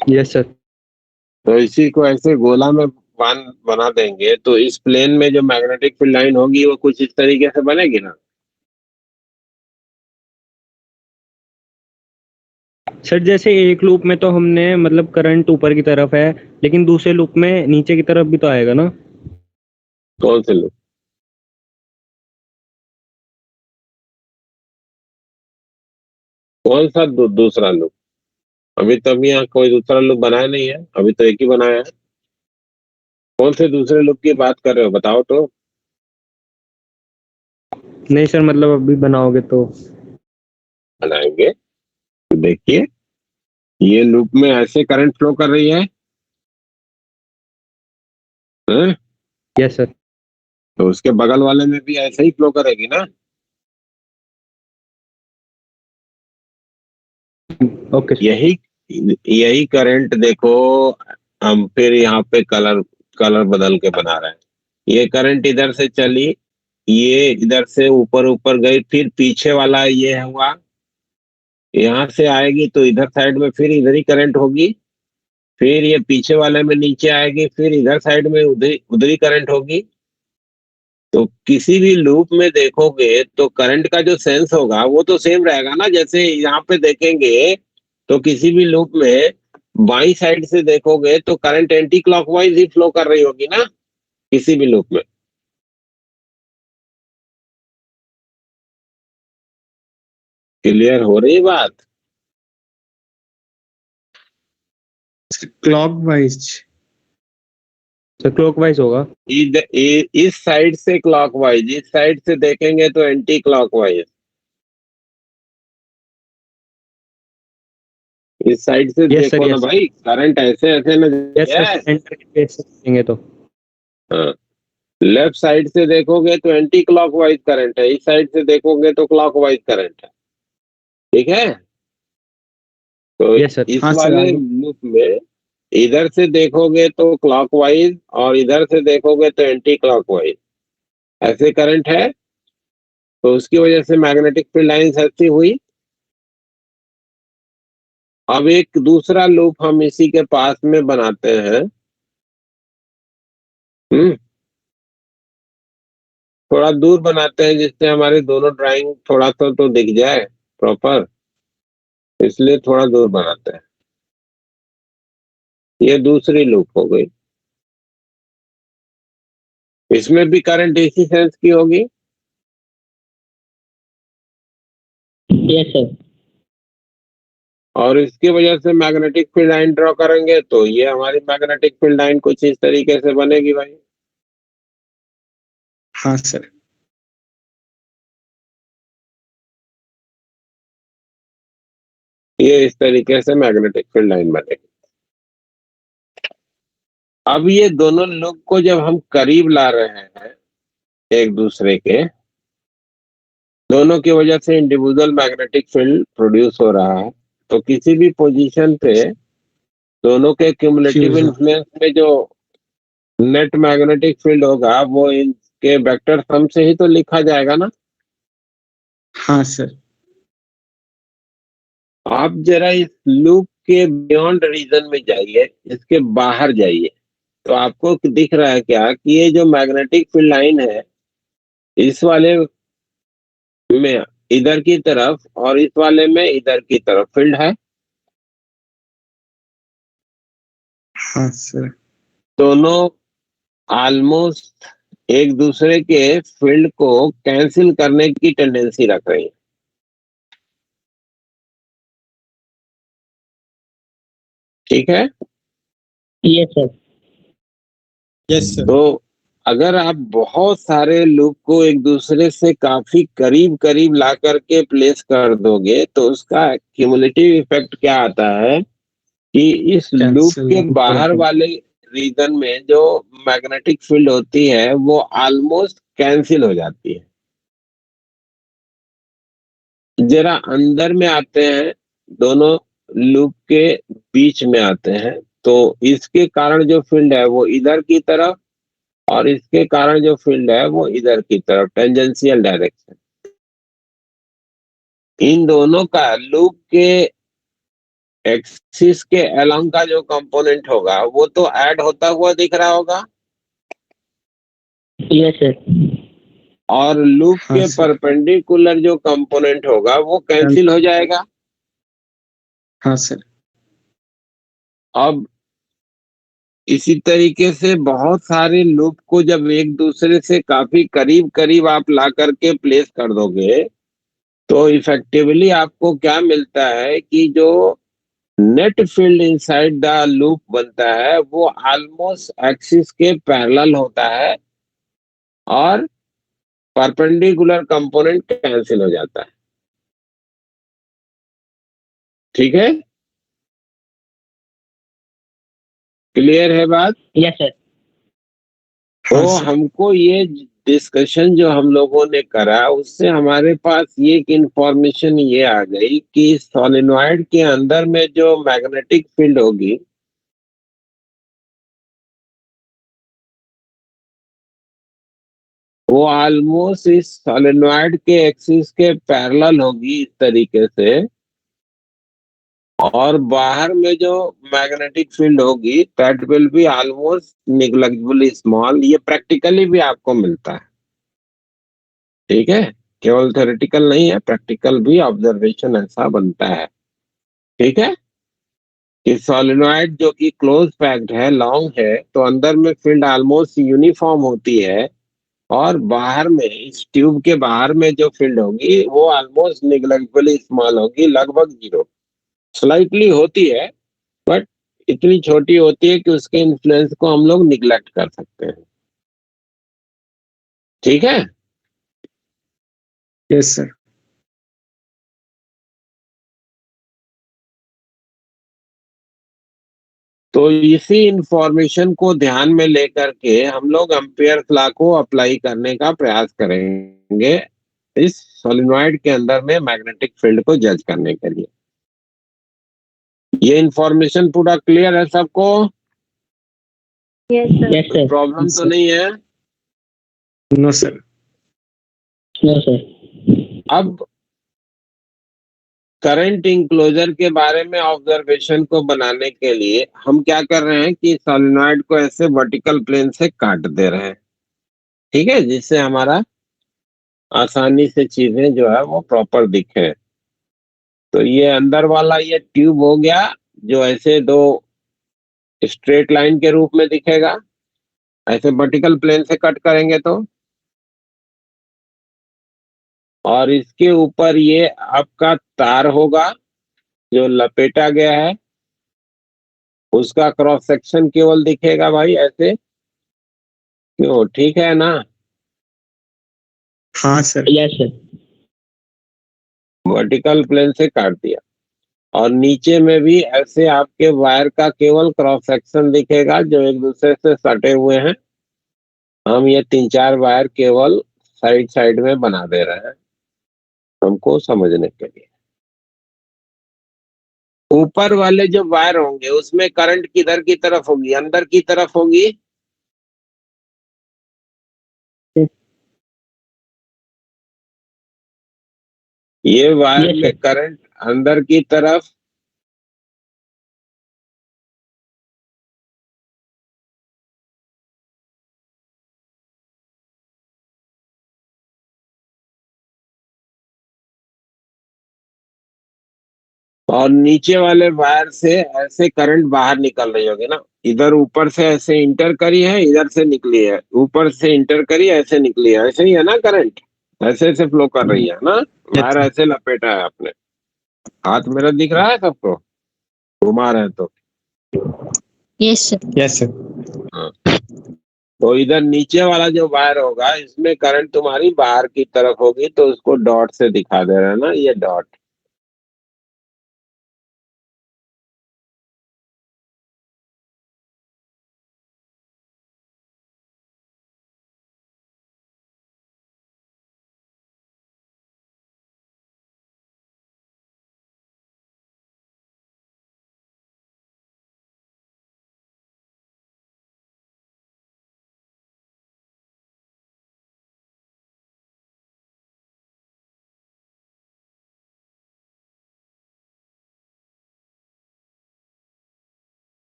Yes sir. तो इसी को ऐसे गोला में बांध बना देंगे तो इस प्लेन में जो मैग्नेटिक फील्ड लाइन होगी वो कुछ इस तरीके से बनेगी ना। सर जैसे एक लूप में तो हमने मतलब करंट ऊपर की तरफ है, लेकिन दूसरे लूप में नीचे की तरफ भी तो आएगा ना? कौन से लूप? कौन सा दूसरा लूप? अभी तब यहाँ कोई दूसरा लूप बनाया नहीं है, अभी तो एक ही बनाया है। कौन से दूसरे लूप की बात कर रहे हो बताओ तो। नहीं सर, मतलब अभी बनाओगे तो? बनाएंगे। देखिए ये लूप में ऐसे करंट फ्लो कर रही है, हैं? Yes sir. तो उसके बगल वाले में भी ऐसे ही फ्लो करेगी ना। ओके। यही यही करंट देखो, हम फिर यहाँ पे कलर कलर बदल के बना रहे हैं। ये करंट इधर से चली, ये इधर से ऊपर ऊपर गई, फिर पीछे वाला ये हुआ, यहाँ से आएगी तो इधर साइड में फिर इधर ही करंट होगी, फिर ये पीछे वाले में नीचे आएगी, फिर इधर साइड में उधर उधर ही करंट होगी। तो किसी भी लूप में देखोगे तो करंट का जो सेंस होगा वो तो सेम रहेगा ना। जैसे यहाँ पे देखेंगे तो किसी भी लूप में बाई साइड से देखोगे तो करंट एंटी क्लॉकवाइज ही फ्लो कर रही होगी ना किसी भी लूप में। क्लियर हो रही बात? क्लॉकवाइज। तो क्लॉकवाइज होगा। इस साइड से क्लॉकवाइज, इस साइड से देखेंगे तो एंटी क्लॉकवाइज। इस साइड से यस सर, देखो ना यस भाई, करंट ऐसे ऐसे ना यस सर, जाए। सेंटर के बेस से देखेंगे तो। हाँ, लेफ्ट साइड से देखोगे तो एंटी क्लॉकवाइज करंट है, इस साइड से देखोगे तो क्लॉकवाइज करंट है। ठीक है? तो यस सर। इस हाँ सर, वाले आगे। लूप में इधर से देखोगे तो क्लॉकवाइज और इधर से देखोगे तो एंटी क्लॉकवाइज ऐसे करंट है। तो उसकी वजह से मैग्नेटिक फील्ड लाइंस ऐसी हुई। अब एक दूसरा लूप हम इसी के पास में बनाते हैं। थोड़ा दूर बनाते हैं जिससे हमारे दोनों ड्राइंग थोड़ा सा तो दिख जाए प्रॉपर, इसलिए थोड़ा दूर बनाते हैं। ये दूसरी लूप हो गई। इसमें भी करंट इसी सेंस की होगी। Yes sir. और इसकी वजह से मैग्नेटिक फील्ड लाइन ड्रॉ करेंगे तो ये हमारी मैग्नेटिक फील्ड लाइन कुछ इस तरीके से बनेगी भाई। हाँ सर। ये इस तरीके से मैग्नेटिक फील्ड लाइन बनेगी। अब ये दोनों लूप को जब हम करीब ला रहे हैं एक दूसरे के, दोनों की वजह से इंडिविजुअल मैग्नेटिक फील्ड प्रोड्यूस हो रहा है, तो किसी भी पोजीशन पे दोनों के क्यूमुलेटिव फ्यूज हो। इन्फ्लुएंस में जो नेट मैग्नेटिक फील्ड होगा वो इनके वेक्टर सम से ही तो लिखा जाएगा ना। हाँ सर। आप जरा इस लूप के बियॉन्ड रीजन में जाइए, इसके बाहर जाइए, तो आपको दिख रहा है क्या कि ये जो मैग्नेटिक फील्ड लाइन है इस वाले में इधर की तरफ और इस वाले में इधर की तरफ फील्ड है। हाँ सर। दोनों ऑलमोस्ट एक दूसरे के फील्ड को कैंसिल करने की टेंडेंसी रख रही है। ठीक है? Yes sir. Yes sir. तो अगर आप बहुत सारे लूप को एक दूसरे से काफी करीब करीब ला करके प्लेस कर दोगे तो उसका क्यूमुलेटिव इफेक्ट क्या आता है कि इस लूप कैंसिल के बाहर वाले रीजन में जो मैग्नेटिक फील्ड होती है वो ऑलमोस्ट कैंसिल हो जाती है। जरा अंदर में आते हैं, दोनों लूप के बीच में आते हैं, तो इसके कारण जो फील्ड है वो इधर की तरफ और इसके कारण जो फील्ड है वो इधर की तरफ, टेंजेंशियल डायरेक्शन। इन दोनों का लूप के एक्सिस के अलोंग का जो कंपोनेंट होगा वो तो ऐड होता हुआ दिख रहा होगा, यस सर। और लूप हाँ के सर। परपेंडिकुलर जो कंपोनेंट होगा वो कैंसिल हो जाएगा। हाँ सर। अब इसी तरीके से बहुत सारे लूप को जब एक दूसरे से काफी करीब करीब आप ला करके प्लेस कर दोगे तो इफेक्टिवली आपको क्या मिलता है कि जो net field inside the loop बनता है वो ऑलमोस्ट एक्सिस के पैरेलल होता है और परपेंडिकुलर कंपोनेंट कैंसिल हो जाता है। ठीक है? क्लियर है बात? Yes sir. तो हाँ सर। हमको ये डिस्कशन जो हम लोगों ने करा उससे हमारे पास ये एक इंफॉर्मेशन ये आ गई कि सोलेनॉइड के अंदर में जो मैग्नेटिक फील्ड होगी वो ऑलमोस्ट इस सोलेनॉइड के एक्सिस के पैरेलल होगी इस तरीके से, और बाहर में जो मैग्नेटिक फील्ड होगी that will be almost negligibly small. ये प्रैक्टिकली भी आपको मिलता है। ठीक है? केवल थ्योरेटिकल नहीं है, प्रैक्टिकल भी ऑब्जर्वेशन ऐसा बनता है। ठीक है? कि सोलेनॉइड जो कि क्लोज पैक्ड है, लॉन्ग है, तो अंदर में फील्ड ऑलमोस्ट यूनिफॉर्म होती है और बाहर में, इस ट्यूब के बाहर में जो फील्ड होगी वो ऑलमोस्ट निग्लेक्टेबली स्मॉल होगी, लगभग जीरो। स्लाइटली होती है बट इतनी छोटी होती है कि उसके इन्फ्लुएंस को हम लोग निग्लेक्ट कर सकते हैं। ठीक है। Yes sir. तो इसी इंफॉर्मेशन को ध्यान में लेकर के हम लोग एम्पियर्स लॉ को अप्लाई करने का प्रयास करेंगे इस सोलेनॉइड के अंदर में मैग्नेटिक फील्ड को जज करने के लिए। ये इंफॉर्मेशन पूरा क्लियर है सबको? Yes sir. Yes sir. Problem तो नहीं है? No sir. No sir. अब करंट इंक्लोजर के बारे में ऑब्जर्वेशन को बनाने के लिए हम क्या कर रहे हैं कि सोलेनॉइड को ऐसे वर्टिकल प्लेन से काट दे रहे हैं, ठीक है, जिससे हमारा आसानी से चीजें जो है वो प्रॉपर दिखे। तो ये अंदर वाला ये ट्यूब हो गया जो ऐसे दो स्ट्रेट लाइन के रूप में दिखेगा, ऐसे वर्टिकल प्लेन से कट करेंगे तो। और इसके ऊपर ये आपका तार होगा जो लपेटा गया है, उसका क्रॉस सेक्शन केवल दिखेगा भाई ऐसे। क्यों, ठीक है ना? हाँ sir. Yes sir. Vertical plane से काट दिया और नीचे में भी ऐसे आपके वायर का केवल क्रॉस सेक्शन दिखेगा जो एक दूसरे से सटे हुए हैं। हम ये 3-4 वायर केवल साइड साइड में बना दे रहे हैं हमको समझने के लिए। ऊपर वाले जो वायर होंगे उसमें करंट किधर की तरफ होगी? अंदर की तरफ होगी। ये वायर Yes, में sir. करंट अंदर की तरफ, और नीचे वाले वायर से ऐसे करंट बाहर निकल रही होगी ना। इधर ऊपर से ऐसे इंटर करी है, इधर से निकली है, ऊपर से इंटर करी ऐसे निकली है, ऐसे ही है ना? करंट ऐसे ऐसे फ्लो कर रही है ना, वायर ऐसे लपेटा है आपने। हाथ मेरा दिख रहा है सबको? घुमा रहे हैं तो। Yes sir. Yes sir. हाँ। तो इधर नीचे वाला जो वायर होगा इसमें करंट तुम्हारी बाहर की तरफ होगी, तो उसको डॉट से दिखा दे रहा है ना, ये डॉट।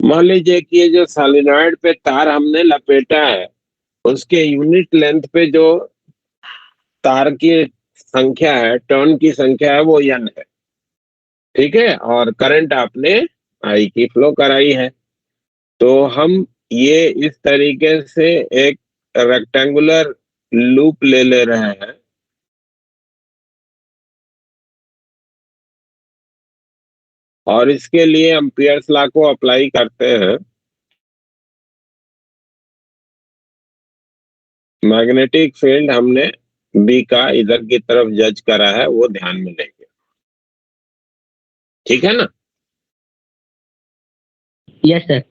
मान लीजिए कि ये जो सोलेनॉइड पे तार हमने लपेटा है उसके यूनिट लेंथ पे जो तार की संख्या है, टर्न की संख्या है, वो n है, ठीक है। और करंट आपने I की फ्लो कराई है। तो हम ये इस तरीके से एक रेक्टेंगुलर लूप ले रहे हैं, और इसके लिए एम्पियर्स लॉ को अप्लाई करते हैं। मैग्नेटिक फील्ड हमने B का इधर की तरफ जज करा है, वो ध्यान में लेंगे, ठीक है ना? Yes sir.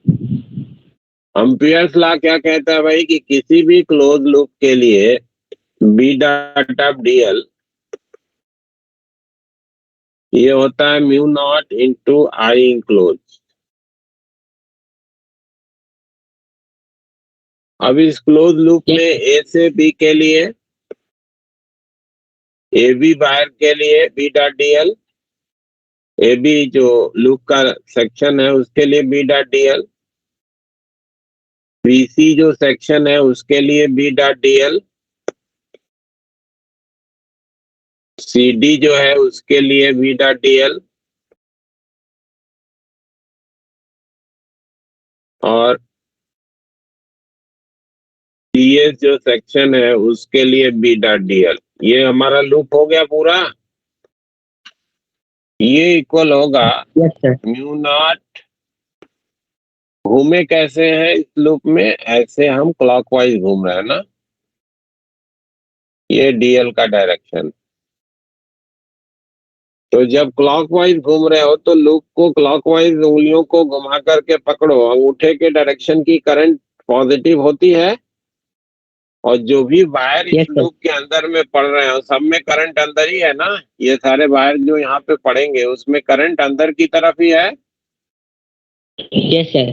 एम्पियर्स लॉ क्या कहता है भाई कि किसी भी क्लोज लूप के लिए B डॉट ऑफ DL ये होता है mu naught into I enclose. अब इस क्लोज लूप में A से B के लिए, AB वायर के लिए B डॉट DL, AB जो लूप का सेक्शन है उसके लिए B डॉट DL, BC जो सेक्शन है उसके लिए B dot DL, C D जो है उसके लिए वी डॉट डी एल, और सी एस जो सेक्शन है उसके लिए बी डॉट डी एल। ये हमारा लूप हो गया पूरा। ये इक्वल होगा यस सर। म्यू नॉट, घूमे कैसे हैं इस लूप में, ऐसे हम क्लॉकवाइज घूम रहे हैं ना, ये डीएल का डायरेक्शन। तो जब क्लॉकवाइज घूम रहे हो तो लूप को क्लॉकवाइज उंगलियों को घुमा करके पकड़ो, अंगूठे के डायरेक्शन की करंट पॉजिटिव होती है, और जो भी वायर इस Yes, sir. लूप के अंदर में पड़ रहे हैं सब में करंट अंदर ही है ना। ये सारे वायर जो यहाँ पे पड़ेंगे उसमें करंट अंदर की तरफ ही है, यस सर।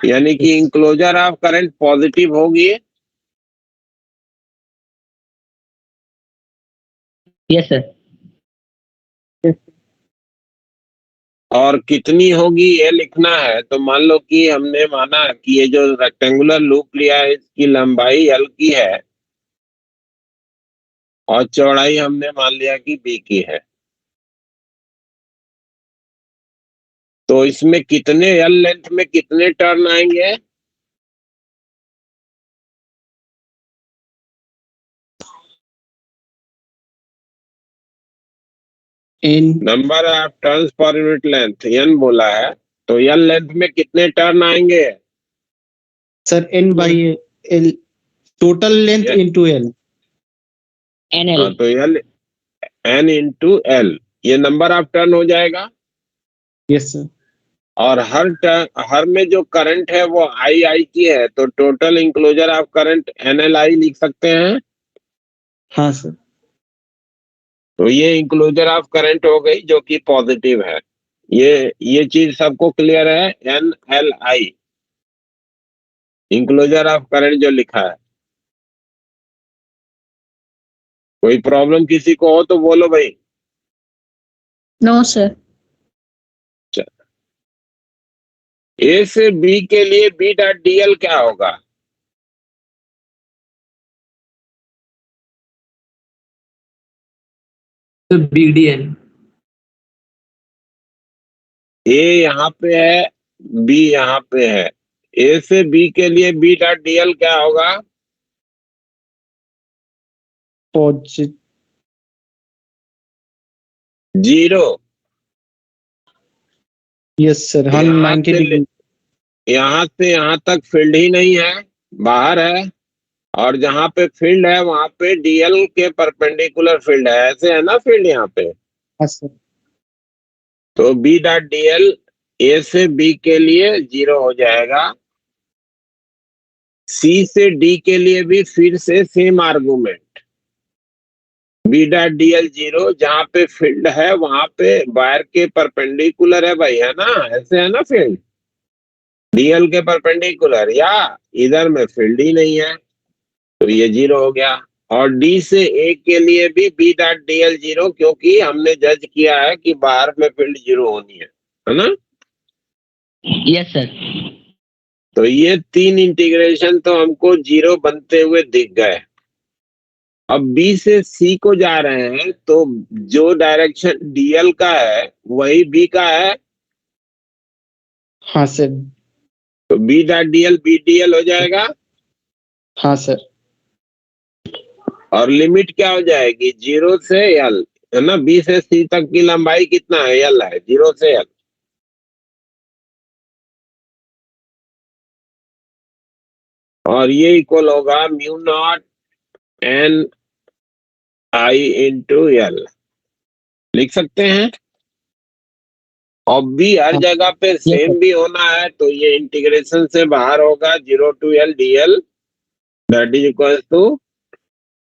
यानी कि इंक्लोजर ऑफ करंट पॉजिटिव होगी। Yes sir. और कितनी होगी ये लिखना है। तो मान लो कि हमने माना कि ये जो रेक्टेंगुलर लूप लिया है इसकी लंबाई एल की है और चौड़ाई हमने मान लिया कि बी की है। तो इसमें कितने एल लेंथ में कितने टर्न आएंगे? N number of turns per unit length N बोला है, तो एल लेंथ में कितने टर्न आएंगे? Sir N by L, total length Yes. Into L. N L. तो एल एन इंटू एल, ये नंबर ऑफ टर्न हो जाएगा। Yes sir. और हर टर्न, हर में जो करंट है वो आई आई की है, तो total enclosure of current N L I लिख सकते हैं। हाँ सर। तो ये इंक्लोजर ऑफ करंट हो गई जो कि पॉजिटिव है। ये चीज सबको क्लियर है? N L I enclosure of current जो लिखा है। कोई प्रॉब्लम किसी को हो तो बोलो भाई। No sir. ए से बी के लिए बी डॉट डी एल क्या होगा? तो बिग डीएल। ए यहाँ पे है, बी यहाँ पे है। ए से बी के लिए बी डॉट डी एल क्या होगा? पॉजिटिव। जीरो। Yes sir. हाँ, 90 डिग्री। यहाँ से यहाँ तक फील्ड ही नहीं है, बाहर है, और जहाँ पे फील्ड है वहां पे डीएल के परपेंडिकुलर फील्ड है, ऐसे है ना फील्ड यहाँ पे। हाँ सर। तो बी डॉट डीएल ए से बी के लिए जीरो हो जाएगा। सी से डी के लिए भी फिर से same argument, B dot DL zero, जहाँ पे फील्ड है वहां पे वायर के परपेंडिकुलर है भाई, है ना, ऐसे है ना फील्ड डीएल के परपेंडिकुलर, या इधर में फील्ड ही नहीं है तो ये जीरो हो गया। और डी से ए के लिए भी बी डॉट डीएल जीरो, क्योंकि हमने जज किया है कि बाहर में फील्ड जीरो होनी है ना। Yes sir. तो ये तीन इंटीग्रेशन तो हमको जीरो बनते हुए दिख गए। अब बी से सी को जा रहे हैं तो जो डायरेक्शन डीएल का है वही बी का है। हाँ सर। तो B dot DL B DL हो जाएगा। हाँ सर। और लिमिट क्या हो जाएगी? जीरो से एल, है ना। बी से सी तक की लंबाई कितना है? एल है, जीरो से एल। और ये इक्वल होगा म्यू नॉट एन आई इंटू एल, लिख सकते हैं। और बी हर जगह पे सेम भी होना है, तो ये इंटीग्रेशन से बाहर होगा, zero to L D L that is equal to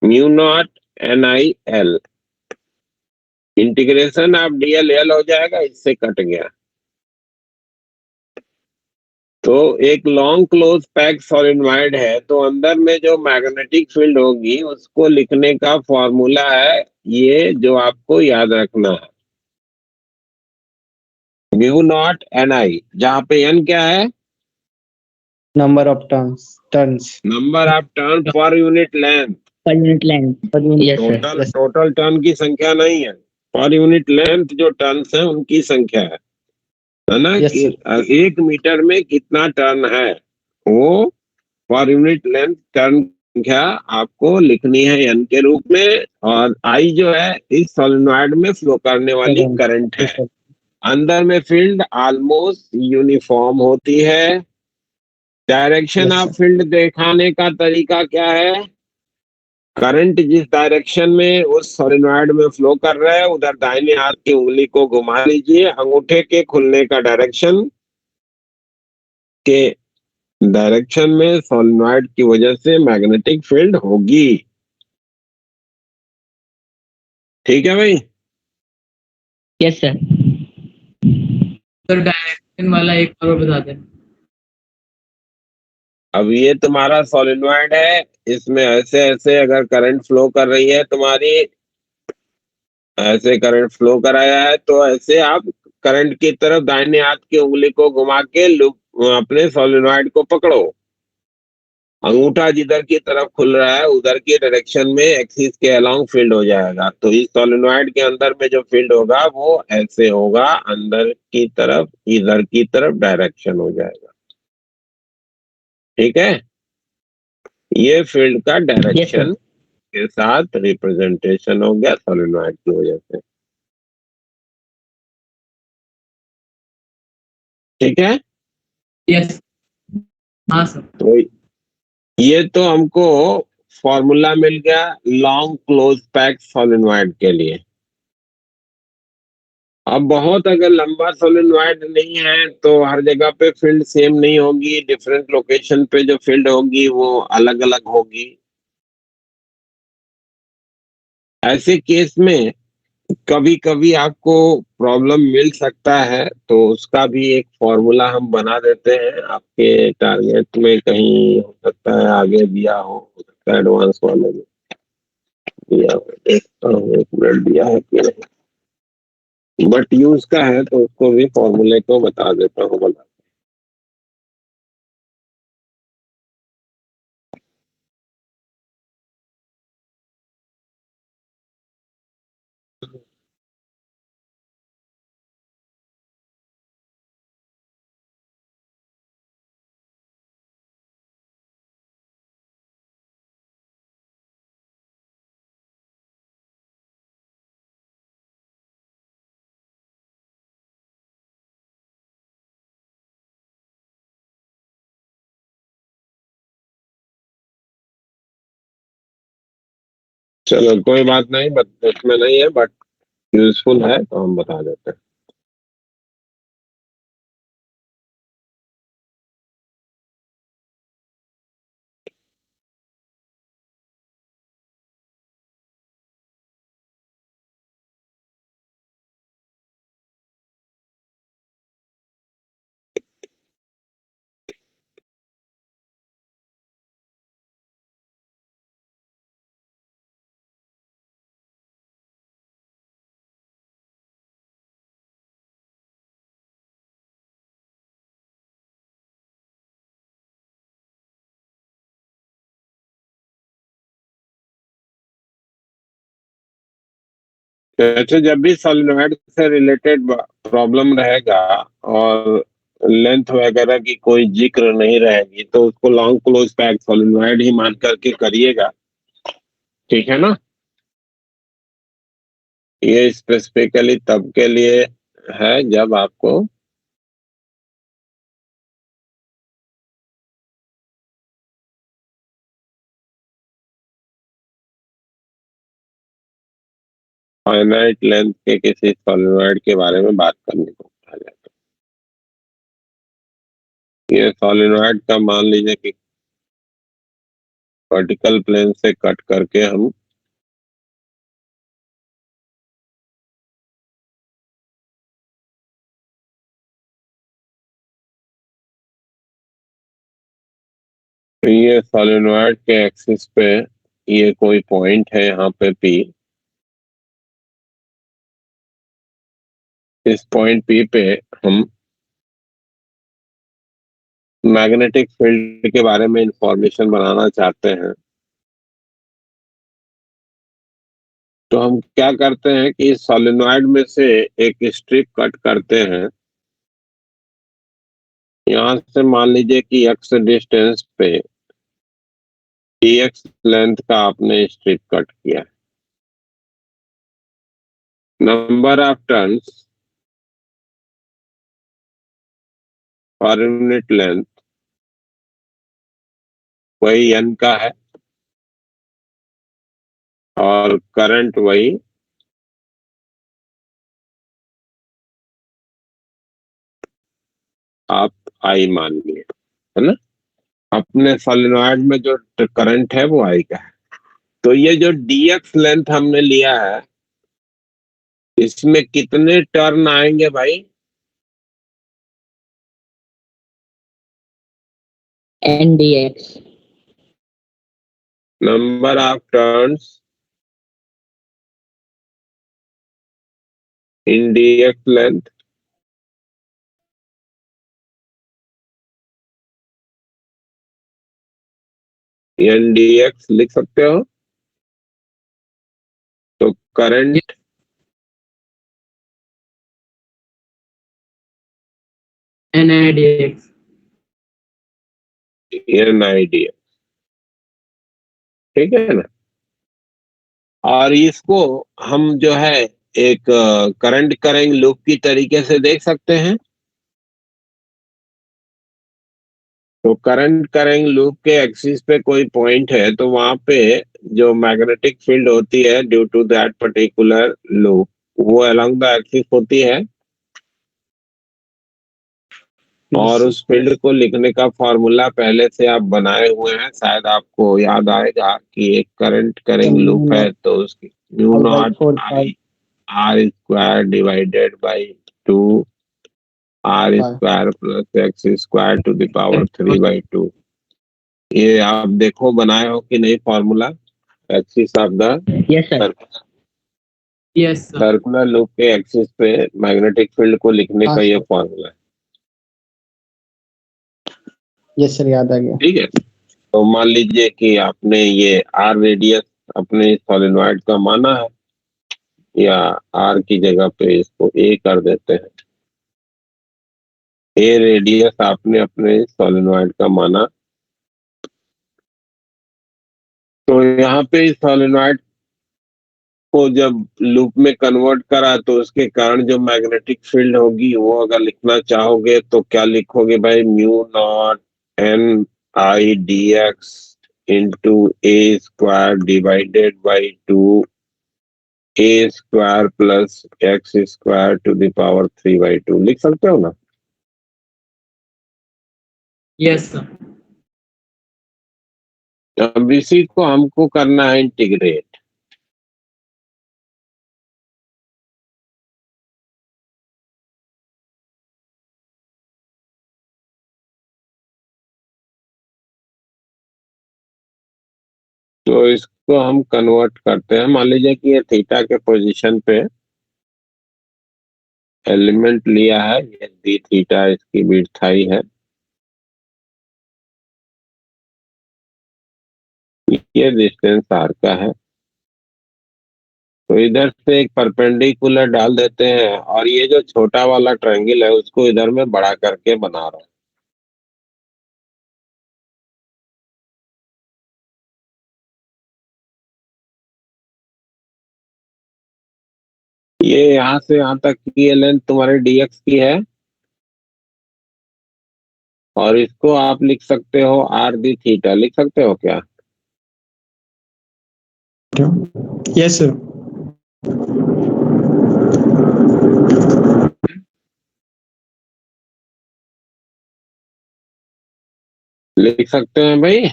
mu naught N I L. Integration of D L L हो जाएगा, इससे कट गया। तो एक लॉन्ग क्लोज पैक सॉलिनॉइड है, तो अंदर में जो मैग्नेटिक फील्ड होगी उसको लिखने का फॉर्मूला है ये, जो आपको याद रखना है, म्यू नॉट एन आई, जहाँ पे एन क्या है? Number of turns. Number of turn पर यूनिट लेंथ। पर unit length. Yes sir. Total turn की संख्या नहीं है, पर यूनिट लेंथ जो टर्न्स है उनकी संख्या है ना? Yes, कि sir. 1 मीटर में कितना टर्न है, वो पर यूनिट लेंथ टर्न संख्या आपको लिखनी है एन के रूप में। और आई जो है इस सोलेनॉइड में फ्लो करने वाली करंट है। अंदर में फील्ड ऑलमोस्ट यूनिफॉर्म होती है। Direction Yes, of sir. Field दिखाने का तरीका क्या है? करंट जिस डायरेक्शन में उस सोलेनॉइड में फ्लो कर रहा है उधर दाहिने हाथ की उंगली को घुमा लीजिए। अंगूठे के खुलने का डायरेक्शन के डायरेक्शन में सोलेनॉइड की वजह से मैग्नेटिक फील्ड होगी। ठीक है भाई? Yes sir. सर डायरेक्शन वाला एक और बता दें। अब ये तुम्हारा सोलेनॉइड है, इसमें ऐसे ऐसे अगर करंट फ्लो कर रही है तुम्हारी, ऐसे करंट फ्लो कराया है तो ऐसे आप करंट की तरफ दाहिने हाथ की उंगली को घुमा के लूप अपने सोलेनॉइड को पकड़ो। अंगूठा जिधर की तरफ खुल रहा है उधर की डायरेक्शन में एक्सिस के अलोंग फील्ड हो जाएगा। तो इस सोलेनॉइड के अंदर में जो फील्ड होगा वो ऐसे होगा, अंदर की तरफ इधर की तरफ डायरेक्शन हो जाएगा। ठीक है? ये फील्ड का डायरेक्शन के साथ रिप्रेजेंटेशन हो गया सोलेनॉइड की वजह से। ठीक है? यस। हाँ सर। तो ये तो हमको फॉर्मूला मिल गया लॉन्ग क्लोज पैक सोलेनॉइड के लिए। अब बहुत अगर लंबा सोलेनॉइड नहीं है तो हर जगह पे फील्ड सेम नहीं होगी, डिफरेंट लोकेशन पे जो फील्ड होगी वो अलग अलग होगी। ऐसे केस में कभी कभी आपको प्रॉब्लम मिल सकता है, तो उसका भी एक फॉर्मूला हम बना देते हैं। आपके टारगेट में कहीं हो सकता है आगे दिया हो सकता है एडवांस वाले में दिया हो, देखता हूँ 1 मिनट दिया है कि नहीं, बट यूज का है तो उसको भी फॉर्मूले को बता देता हूँ। बता चलो कोई बात नहीं, बट इसमें नहीं है, बट यूजफुल है तो हम बता देते हैं। अच्छा, जब भी सोलेनॉइड से रिलेटेड प्रॉब्लम रहेगा और लेंथ वगैरह की कोई जिक्र नहीं रहेगी तो उसको लॉन्ग क्लोज पैक सोलेनॉइड ही मान करके करिएगा। ठीक है ना? ये स्पेसिफिकली तब के लिए है जब आपको फाइनाइट लेंथ के किसी सोलेनॉइड के बारे में बात करने को कहा जाता है। ये सोलेनॉइड का मान लीजिए कि वर्टिकल प्लेन से कट करके हम ये सोलेनॉइड के एक्सिस पे ये कोई पॉइंट है यहाँ पे P। इस पॉइंट P पे हम मैग्नेटिक फील्ड के बारे में इंफॉर्मेशन बनाना चाहते हैं। तो हम क्या करते हैं कि सोलेनॉइड में से एक स्ट्रिप कट करते हैं। यहां से मान लीजिए कि x डिस्टेंस पे dx लेंथ का आपने स्ट्रिप कट किया। Number of turns per unit length वही n का है और करंट वही आप I मान लिए, है ना। अपने सोलेनॉइड में जो करंट है वो I का है। तो ये जो dx लेंथ हमने लिया है इसमें कितने टर्न आएंगे भाई? NDX number of turns in dx length NDX लिख सकते हो। तो करंट NIDX NIDX, ठीक है ना। और इसको हम जो है एक करंट करेंट लूप की तरीके से देख सकते हैं। तो करंट करेंट लूप के एक्सिस पे कोई पॉइंट है तो वहां पे जो मैग्नेटिक फील्ड होती है due to that particular loop वो अलोंग द एक्सिस होती है। और उस फील्ड को लिखने का फॉर्मूला पहले से आप बनाए हुए हैं, शायद आपको याद आएगा कि एक करंट करेंट लूप है तो उसकी mu naught I R square divided by 2 R square plus x square to the power 3/2। ये आप देखो बनाए हो कि नहीं formula, axis of the yes sir yes sir circular loop के एक्सिस पे मैग्नेटिक फील्ड को लिखने का ये फॉर्मूला है। यस सर, याद आ गया। ठीक है। तो मान लीजिए कि आपने ये आर रेडियस अपने सोलेनॉइड का माना है, या आर की जगह पे इसको ए कर देते हैं। ए रेडियस आपने अपने सोलेनॉइड का माना। तो यहाँ पे सोलेनॉइड को जब लूप में कन्वर्ट करा तो उसके कारण जो मैग्नेटिक फील्ड होगी वो अगर लिखना चाहोगे तो क्या लिखोगे भाई? Mu naught N I d x into a square divided by 2 a square plus x square to the power 3/2 लिख सकते हो ना। yes sir अब इसी को हमको करना है इंटीग्रेट। तो इसको हम कन्वर्ट करते हैं। मान लीजिए कि ये थीटा के पोजीशन पे एलिमेंट लिया है, ये डी थीटा इसकी विड्थ आई है, ये डिस्टेंस आर का है। तो इधर से एक परपेंडिकुलर डाल देते हैं और ये जो छोटा वाला ट्रायंगल है उसको इधर में बड़ा करके बना रहे हैं। ये यहाँ से यहाँ तक की ये लेंथ तुम्हारे dx की है और इसको आप लिख सकते हो आर डी थीटा, लिख सकते हो क्या? Yes sir. लिख सकते हैं भाई।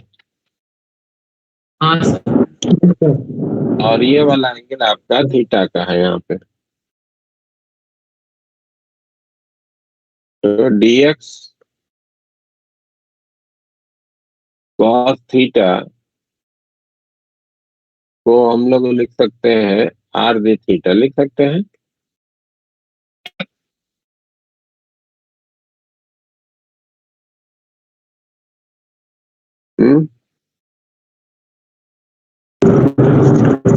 हाँ सर और ये वाला एंगल आपका थीटा का है यहाँ पे। तो dx cos थीटा को हम लोग लिख सकते हैं आर डी थीटा, लिख सकते हैं।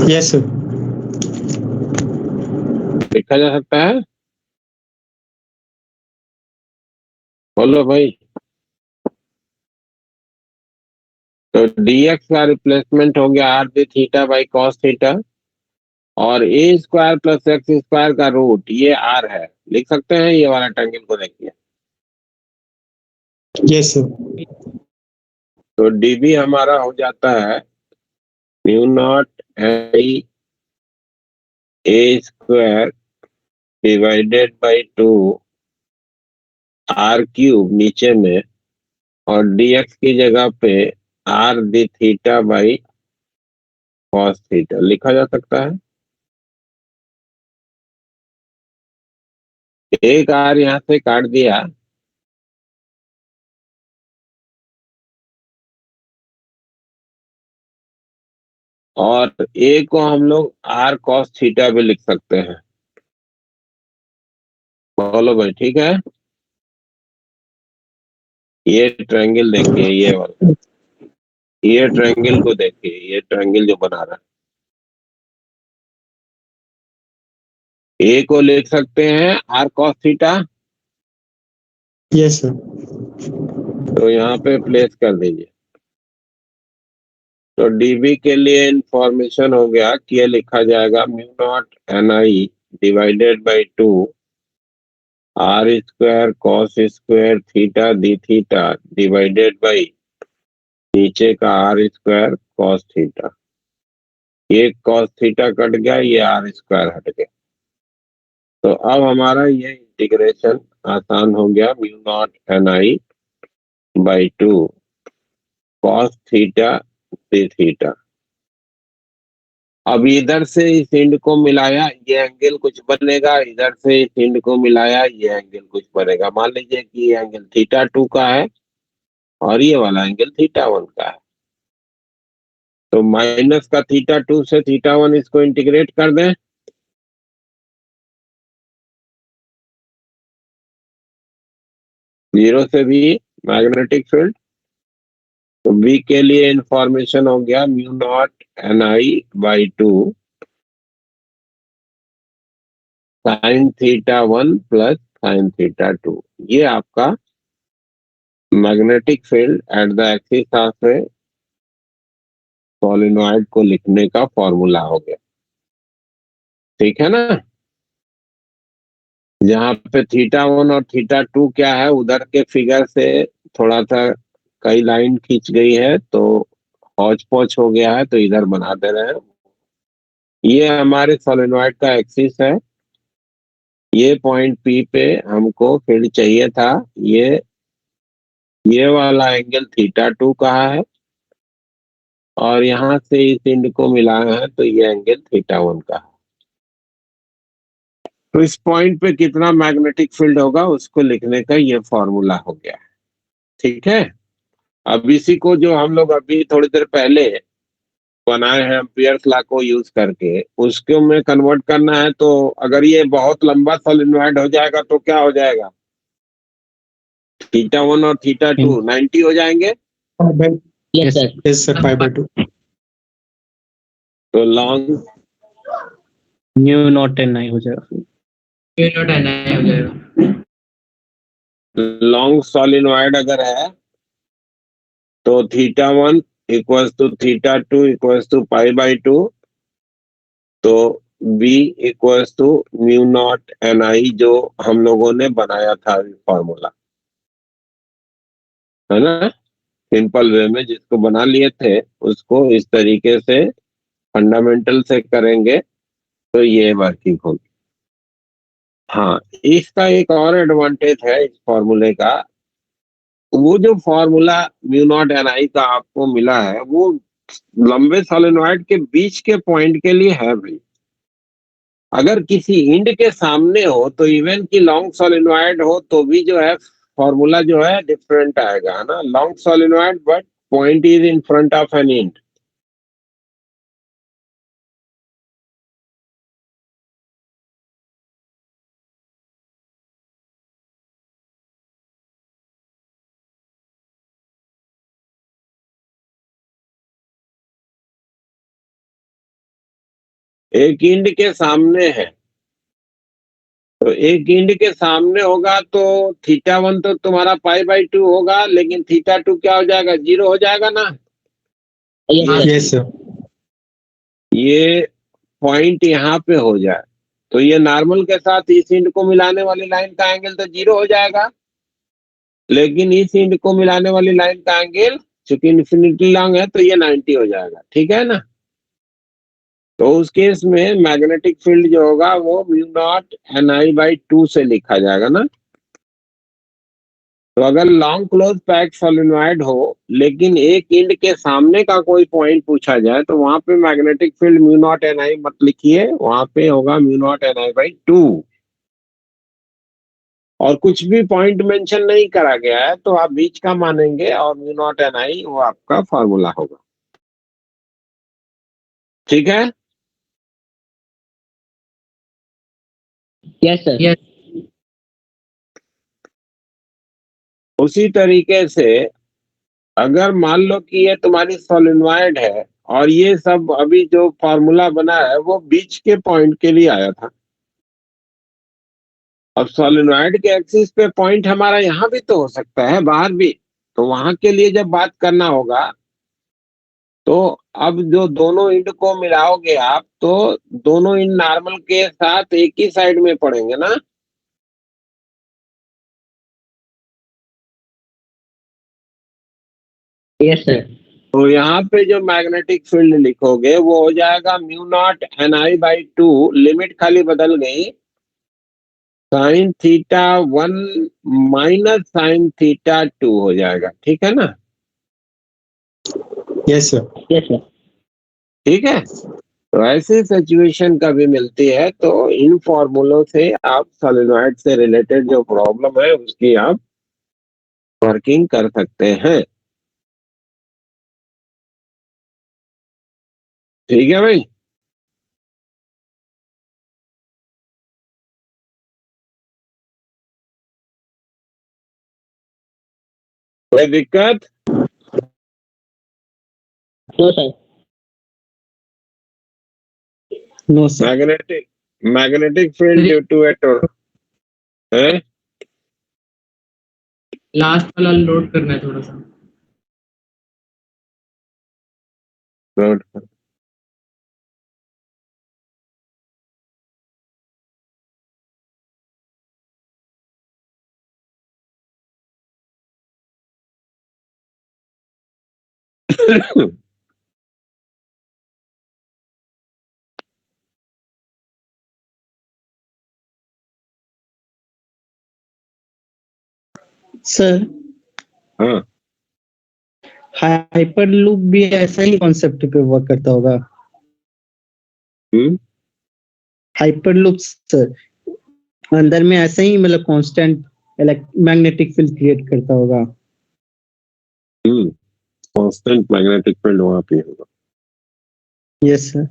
Yes sir. लिखा जा सकता है? बोलो भाई। तो dx का रिप्लेसमेंट हो गया r d theta by cos theta, और ए स्क्वायर प्लस एक्स स्क्वायर का रूट ये r है। लिख सकते हैं? ये वाला ट्रायंगल को देखिए। Yes sir. तो db हमारा हो जाता है mu naught I A square divided by 2 r cube नीचे में, और dx की जगह पे r d theta by cos theta लिखा जा सकता है। एक r यहाँ से काट दिया, और a को हम लोग r cos थीटा भी लिख सकते हैं। बोलो भाई, ठीक है? ये ट्रायंगल देखिए, ये वाला, ये ट्रायंगल को देखिए, ये ट्रायंगल जो बना रहा है, a को लिख सकते हैं r cos theta. Yes sir. तो यहाँ पे प्लेस कर दीजिए। तो db के लिए इंफॉर्मेशन हो गया कि ये लिखा जाएगा mu naught N I divided by 2 r square cos square theta D theta divided by नीचे का r स्क्वायर कॉस थीटा। ये कॉस थीटा कट गया, ये r स्क्वायर हट गया। तो अब हमारा ये इंटीग्रेशन आसान हो गया। Mu naught N I by 2 cos theta D theta. अब इधर से इस एंड को मिलाया, ये एंगल कुछ बनेगा, इधर से इस एंड को मिलाया, ये एंगल कुछ बनेगा। मान लीजिए कि ये एंगल थीटा 2 का है और ये वाला एंगल थीटा 1 का है। तो माइनस का थीटा 2 से थीटा 1 इसको इंटीग्रेट कर दें। जीरो से भी मैग्नेटिक फील्ड। तो बी के लिए इंफॉर्मेशन हो गया mu naught N I by 2 sine theta 1 plus sine theta 2। ये आपका magnetic field at the axis of A solenoid को लिखने का फॉर्मूला हो गया। ठीक है ना? जहाँ पे थीटा 1 और थीटा 2 क्या है, उधर के फिगर से थोड़ा सा कई लाइन खींच गई है, तो हौच पौच हो गया है, तो इधर बना दे रहे हैं। ये हमारे सोलेनोइड का एक्सिस है। ये पॉइंट पी पे हमको फील्ड चाहिए था। ये वाला एंगल थीटा 2 कहा है, और यहाँ से इस एंड को मिलाया है, तो ये एंगल थीटा 1 का है। तो इस पॉइंट पे कितना मैग्नेटिक फील्ड होगा उसको लिखने का ये फॉर्मूला हो गया है। ठीक है? अब इसी को जो हम लोग अभी थोड़ी देर पहले बनाए हैं एम्पियर्स लॉ को यूज करके, उसको में कन्वर्ट करना है। तो अगर ये बहुत लंबा सोलेनोइड हो जाएगा तो क्या हो जाएगा? थीटा 1 और थीटा 2 90 हो जाएंगे। Yes sir. Yes sir, 5/2। तो लॉन्ग न्यू नॉट एन आई हो जाएगा। म्यू नॉट एन आई हो जाएगा। लॉन्ग सोलेनोइड अगर है तो theta 1 equals to theta 2 equals to pi by 2। तो b equals to mu naught N I, जो हम लोगों ने बनाया था फॉर्मूला, है ना? सिंपल वे में जिसको बना लिए थे उसको इस तरीके से फंडामेंटल से करेंगे तो ये वर्किंग होगी। हाँ, इसका एक और एडवांटेज है इस फॉर्मूले का। वो जो फॉर्मूला म्यू नॉट एन आई का आपको मिला है, वो लंबे सोलेनोइड के बीच के पॉइंट के लिए है भी। अगर किसी इंड के सामने हो तो इवन की लॉन्ग सोलेनोइड हो तो भी जो है फॉर्मूला जो है डिफरेंट आएगा, है ना? Long solenoid but point is in front of an end. एक इंड के सामने है तो एक इंड के सामने होगा तो θ1 तो तुम्हारा π/2 होगा, लेकिन θ2 क्या हो जाएगा, 0 हो जाएगा ना। Yes sir. ये पॉइंट यहाँ पे हो जाए तो ये नॉर्मल के साथ इस इंड को मिलाने वाली लाइन का एंगल तो 0 हो जाएगा, लेकिन इस इंड को मिलाने वाली लाइन का एंगल चूंकि इन्फिनिटी लॉन्ग है तो ये 90 हो जाएगा, ठीक है ना। तो उस केस में मैग्नेटिक फील्ड जो होगा वो μ0 Ni/2 से लिखा जाएगा ना। तो अगर लॉन्ग क्लोज पैक सोलेनॉइड हो लेकिन एक इंड के सामने का कोई पॉइंट पूछा जाए तो वहां पे मैग्नेटिक फील्ड μ0 Ni मत लिखिए, वहां पे होगा μ0 Ni/2। और कुछ भी पॉइंट मेंशन नहीं करा गया है तो आप बीच का मानेंगे और μ0 Ni वो आपका फॉर्मूला होगा, ठीक है। Yes sir. यस। उसी तरीके से अगर मान लो कि ये तुम्हारी सोलेनॉइड है और ये सब अभी जो फॉर्मूला बना है वो बीच के पॉइंट के लिए आया था, अब सोलेनॉइड के एक्सिस पे पॉइंट हमारा यहाँ भी तो हो सकता है, बाहर भी, तो वहां के लिए जब बात करना होगा तो अब जो दोनों इंड को मिलाओगे आप तो दोनों इंड नॉर्मल के साथ एक ही साइड में पड़ेंगे ना। Yes sir. तो यहाँ पे जो मैग्नेटिक फील्ड लिखोगे वो हो जाएगा μ0 Ni/2, लिमिट खाली बदल गई, sin θ1 - sin θ2 हो जाएगा, ठीक है ना। Yes sir. Yes sir. ठीक है, तो ऐसी सिचुएशन कभी मिलती है तो इन फॉर्मूलों से आप सोलेनॉइड से रिलेटेड जो प्रॉब्लम है उसकी आप वर्किंग कर सकते हैं, ठीक है भाई। कोई दिक्कत? No sir. No sir. Magnetic field due to है। लास्ट वाला लोड करना है थोड़ा सा। नोट सर हाँ, हाइपर लूप भी ऐसा ही कॉन्सेप्ट पे वर्क करता होगा। हाइपर लूप सर अंदर में ऐसा ही मतलब कांस्टेंट मैग्नेटिक फील्ड क्रिएट करता होगा। कांस्टेंट मैग्नेटिक फील्ड वहां पे होगा। Yes sir.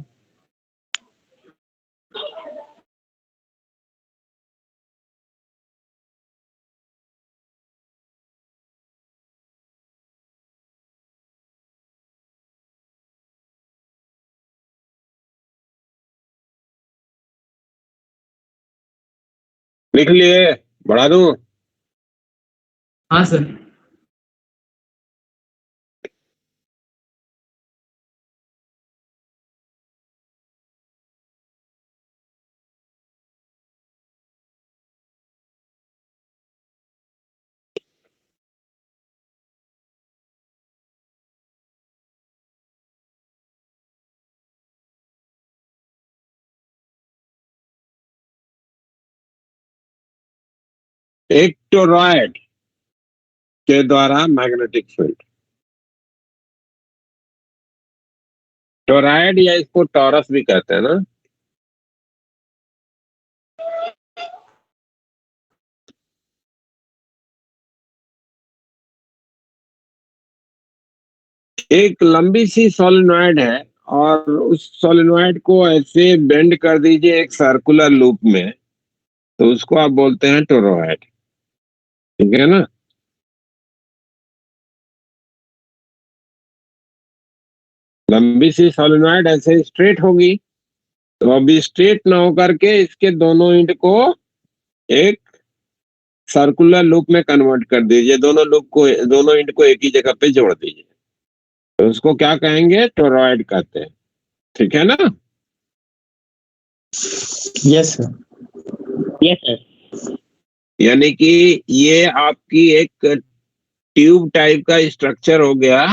लिख लिए, बढ़ा दूं? हाँ सर। एक टोरॉइड के द्वारा मैग्नेटिक फील्ड, टोरॉइड या इसको टॉरस भी कहते हैं ना। एक लंबी सी सोलेनॉइड है और उस सोलेनॉइड को ऐसे बेंड कर दीजिए एक सर्कुलर लूप में, तो उसको आप बोलते हैं टोरॉइड, ठीक है ना। लंबी सी सोलेनॉइड ऐसे स्ट्रेट होगी तो अभी स्ट्रेट ना होकर के इसके दोनों एंड को एक सर्कुलर लूप में कन्वर्ट कर दीजिए, दोनों एंड को एक ही जगह पे जोड़ दीजिए, तो उसको क्या कहेंगे, टोरॉइड कहते हैं। ठीक है ना? Yes sir. Yes sir. यानी कि ये आपकी एक ट्यूब टाइप का स्ट्रक्चर हो गया,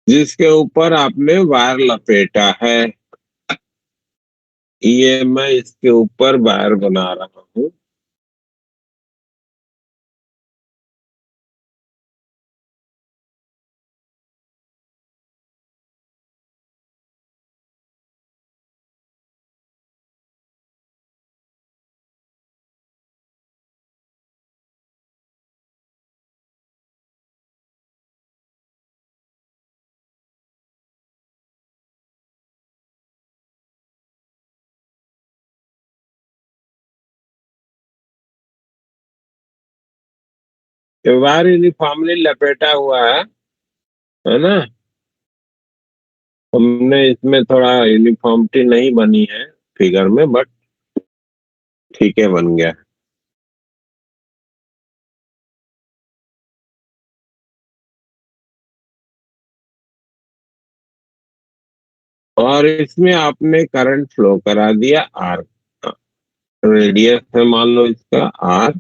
जिसके ऊपर आपने वायर लपेटा है। ये मैं इसके ऊपर वायर बना रहा हूं। ये वायर यूनिफॉर्मली लपेटा हुआ है ना? हमने इसमें थोड़ा यूनिफॉर्मिटी नहीं बनी है फिगर में, बट ठीक है, बन गया। और इसमें आपने करंट फ्लो करा दिया आर, रेडियस है मान लो इसका आर,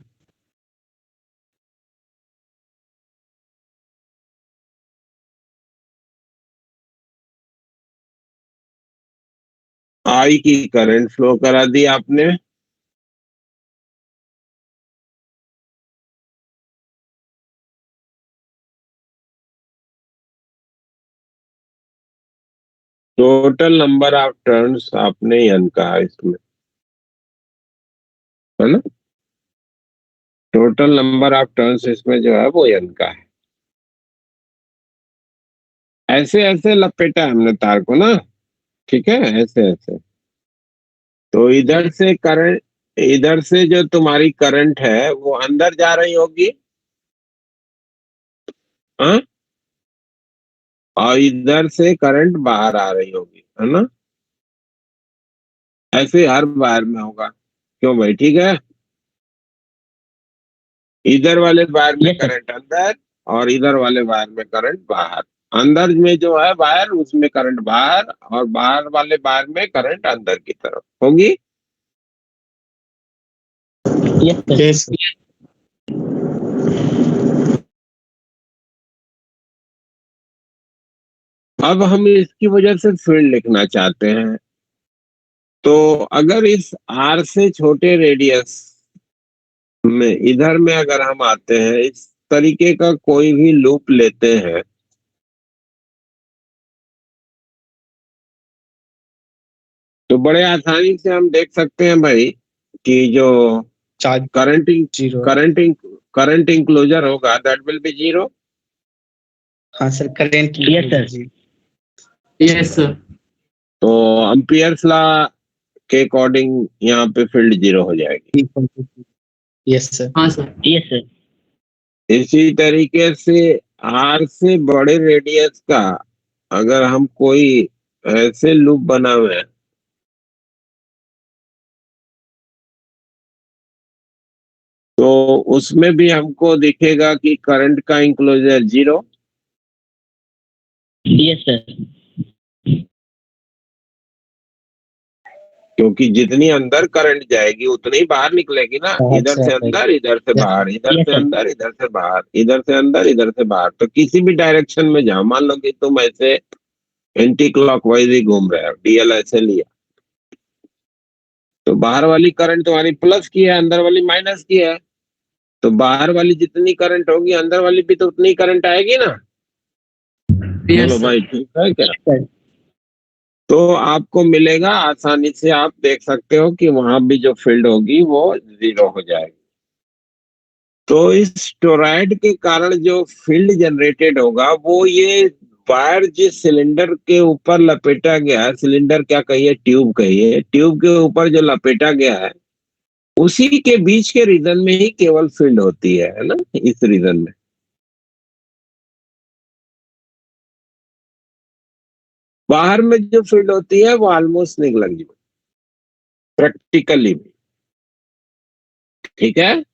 आई की करंट फ्लो करा दी आपने, टोटल नंबर ऑफ टर्न्स आपने एन कहा इसमें, है ना? टोटल नंबर ऑफ टर्न्स इसमें जो है वो एन का है। ऐसे ऐसे लपेटा है हमने तार को ना, ठीक है, ऐसे ऐसे। तो इधर से जो तुम्हारी करंट है वो अंदर जा रही होगी, हाँ, और इधर से करंट बाहर आ रही होगी, है ना? ऐसे हर वायर में होगा। क्यों भाई? ठीक है। इधर वाले वायर में Yes, sir. करंट अंदर और इधर वाले वायर में करंट बाहर। अंदर में जो है वायर उसमें करंट बाहर, और बाहर वाले वायर में करंट अंदर की तरफ होगी। Yes, sir. Yes sir. अब हम इसकी वजह से फील्ड लिखना चाहते हैं, तो अगर इस आर से छोटे रेडियस में इधर में अगर हम आते हैं, इस तरीके का कोई भी लूप लेते हैं, तो बड़े आसानी से हम देख सकते हैं भाई कि जो charge current zero. Current enclosure होगा दैट विल बी जीरो। हाँ sir, current. Yes, sir. Yes sir. तो अम्पियर्स लॉ के अकॉर्डिंग यहाँ पे फील्ड जीरो हो जाएगी। Yes sir. हाँ सर। Yes, sir. इसी तरीके से आर से बड़े रेडियस का अगर हम कोई ऐसे लूप बनावे, तो उसमें भी हमको दिखेगा कि करंट का इंक्लोजर जीरो, Yes, sir. क्योंकि जितनी अंदर करंट जाएगी उतनी ही बाहर निकलेगी ना। बहुत इधर से सही। अंदर, इधर से बाहर, इधर Yes, से sir. अंदर, इधर से बाहर, इधर से अंदर, इधर से बाहर। तो किसी भी डायरेक्शन में जाओ, मान लो कि तुम ऐसे एंटी क्लॉकवाइज ही घूम रहे हो, डीएल ऐसे लिया, तो बाहर वाली करंट तुम्हारी प्लस की है, अंदर वाली माइनस की है। तो बाहर वाली जितनी करंट होगी अंदर वाली भी तो उतनी करंट आएगी ना। यस बोलो सर। भाई, ठीक है क्या? Sir. तो आपको मिलेगा, आसानी से आप देख सकते हो कि वहां भी जो फील्ड होगी वो जीरो हो जाएगी। तो इस टोरॉइड के कारण जो फील्ड जनरेटेड होगा वो ये वायर जिस सिलेंडर के ऊपर लपेटा गया है, सिलेंडर क्या कहिए, ट्यूब कहिए, ट्यूब के ऊपर जो लपेटा गया है उसी के बीच के रीजन में ही केवल फील्ड होती है ना, इस रीजन में। बाहर में जो फील्ड होती है वो ऑलमोस्ट निग्लिजिबल प्रैक्टिकली भी। ठीक है।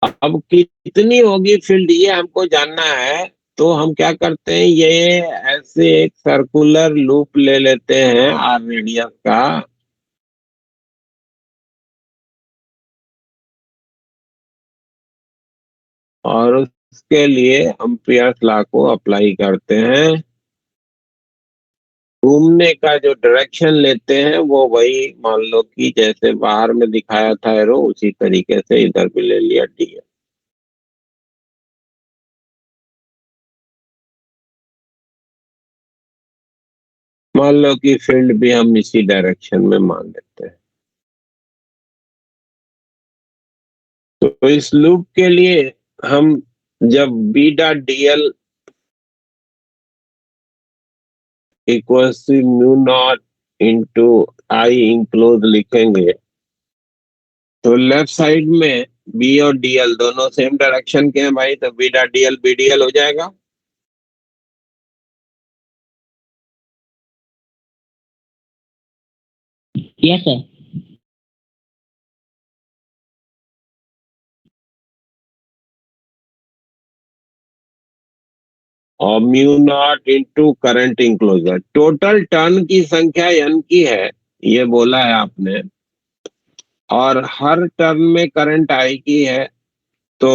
अब कितनी होगी फील्ड ये हमको जानना है, तो हम क्या करते हैं, ये ऐसे एक सर्कुलर लूप ले लेते हैं आर रेडियस का, और उसके लिए एम्पियर्स लॉ को अप्लाई करते हैं। घूमने का जो डायरेक्शन लेते हैं वो वही, मान लो कि जैसे बाहर में दिखाया था एरो, उसी तरीके से इधर भी ले लिया डी। मान लो कि फील्ड भी हम इसी डायरेक्शन में मान लेते हैं। तो इस लूप के लिए हम जब B dot D L equals to mu naught into I enclose लिखेंगे, तो लेफ्ट साइड में बी और डी एल दोनों सेम डायरेक्शन के हैं भाई, तो B dot D L B D L हो जाएगा। Yes, sir. और mu naught into current enclosure, total turn की संख्या n की है, ये बोला है आपने, और हर टर्न में करंट आई की है। तो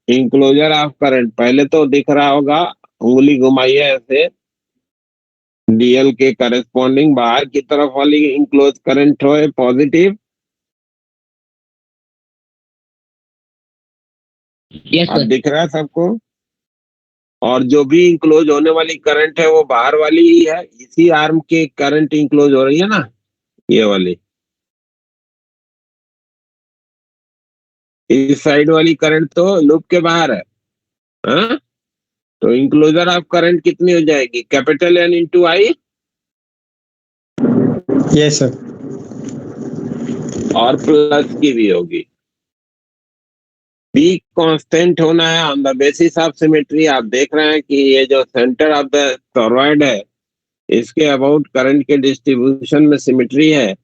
इंक्लोजर ऑफ करंट पहले तो दिख रहा होगा, उंगली घुमाइए ऐसे, डीएल के करस्पॉन्डिंग बाहर की तरफ वाली इंक्लोज करंट हो पॉजिटिव, Yes, अब sir. दिख रहा है सबको। और जो भी इंक्लोज होने वाली करंट है वो बाहर वाली ही है, इसी आर्म के करंट इंक्लोज हो रही है ना, ये वाली। इस साइड वाली करंट तो लूप के बाहर है, हाँ? तो इंक्लोजर ऑफ करंट कितनी हो जाएगी, कैपिटल एन इंटू आई, यस सर। और प्लस की भी होगी। बी कांस्टेंट होना है on the basis of symmetry. आप देख रहे हैं कि ये जो सेंटर ऑफ द टॉरॉइड है इसके अबाउट करंट के डिस्ट्रीब्यूशन में सिमेट्री है,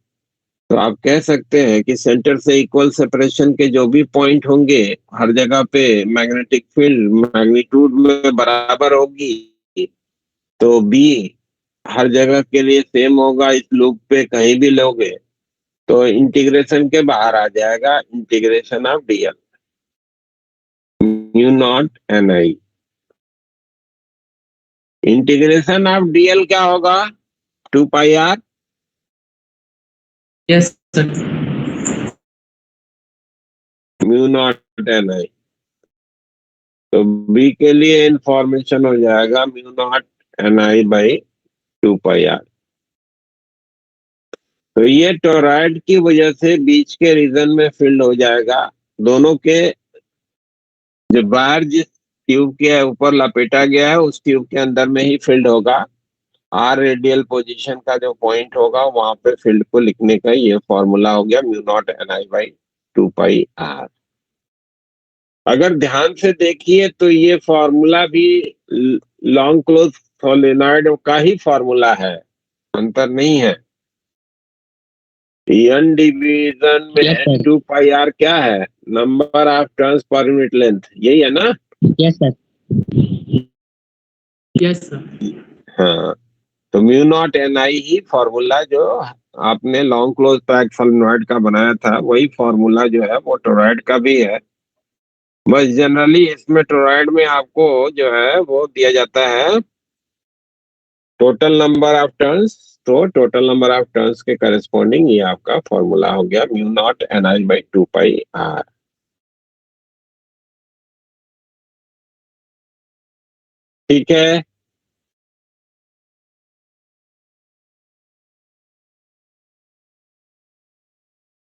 तो आप कह सकते हैं कि सेंटर से इक्वल सेपरेशन के जो भी पॉइंट होंगे हर जगह पे मैग्नेटिक फील्ड मैग्नीट्यूड में बराबर होगी, तो बी हर जगह के लिए सेम होगा। इस लूप पे कहीं भी लोगे तो इंटीग्रेशन के बाहर आ जाएगा, integration of dl mu naught N I. Integration of dl क्या होगा, 2 pi R, Yes, sir. Mu naught N I. तो बी के लिए इंफॉर्मेशन हो जाएगा mu naught N I by 2 pi R. तो ये टोरॉइड की वजह से बीच के रीजन में फील्ड हो जाएगा। दोनों के जो वायर जिस ट्यूब के ऊपर लपेटा गया है उस ट्यूब के अंदर में ही फील्ड होगा। आर रेडियल पोजीशन का जो पॉइंट होगा वहां पे फील्ड को लिखने का ये फॉर्मूला हो गया mu naught N I by 2 pi R. अगर ध्यान से देखिए तो ये फॉर्मूला भी लॉन्ग क्लोज सोलेनॉइड का ही फॉर्मूला है, अंतर नहीं है। एन डिवीजन Yes, में sir. 2 पाई आर क्या है, number of turns per unit length, यही है ना। Yes, sir. Yes, sir. हाँ, तो म्यू नॉट एन आई ही फॉर्मूला जो आपने लॉन्ग क्लोज पैक सोलेनॉइड का बनाया था वही फॉर्मूला जो है वो टोरॉइड का भी है। बस जनरली इसमें टोरॉइड में आपको जो है वो दिया जाता है टोटल नंबर ऑफ टर्न्स, तो टोटल नंबर ऑफ टर्न्स के करस्पॉन्डिंग ये आपका फॉर्मूला हो गया mu naught N I by 2 pi R. ठीक है।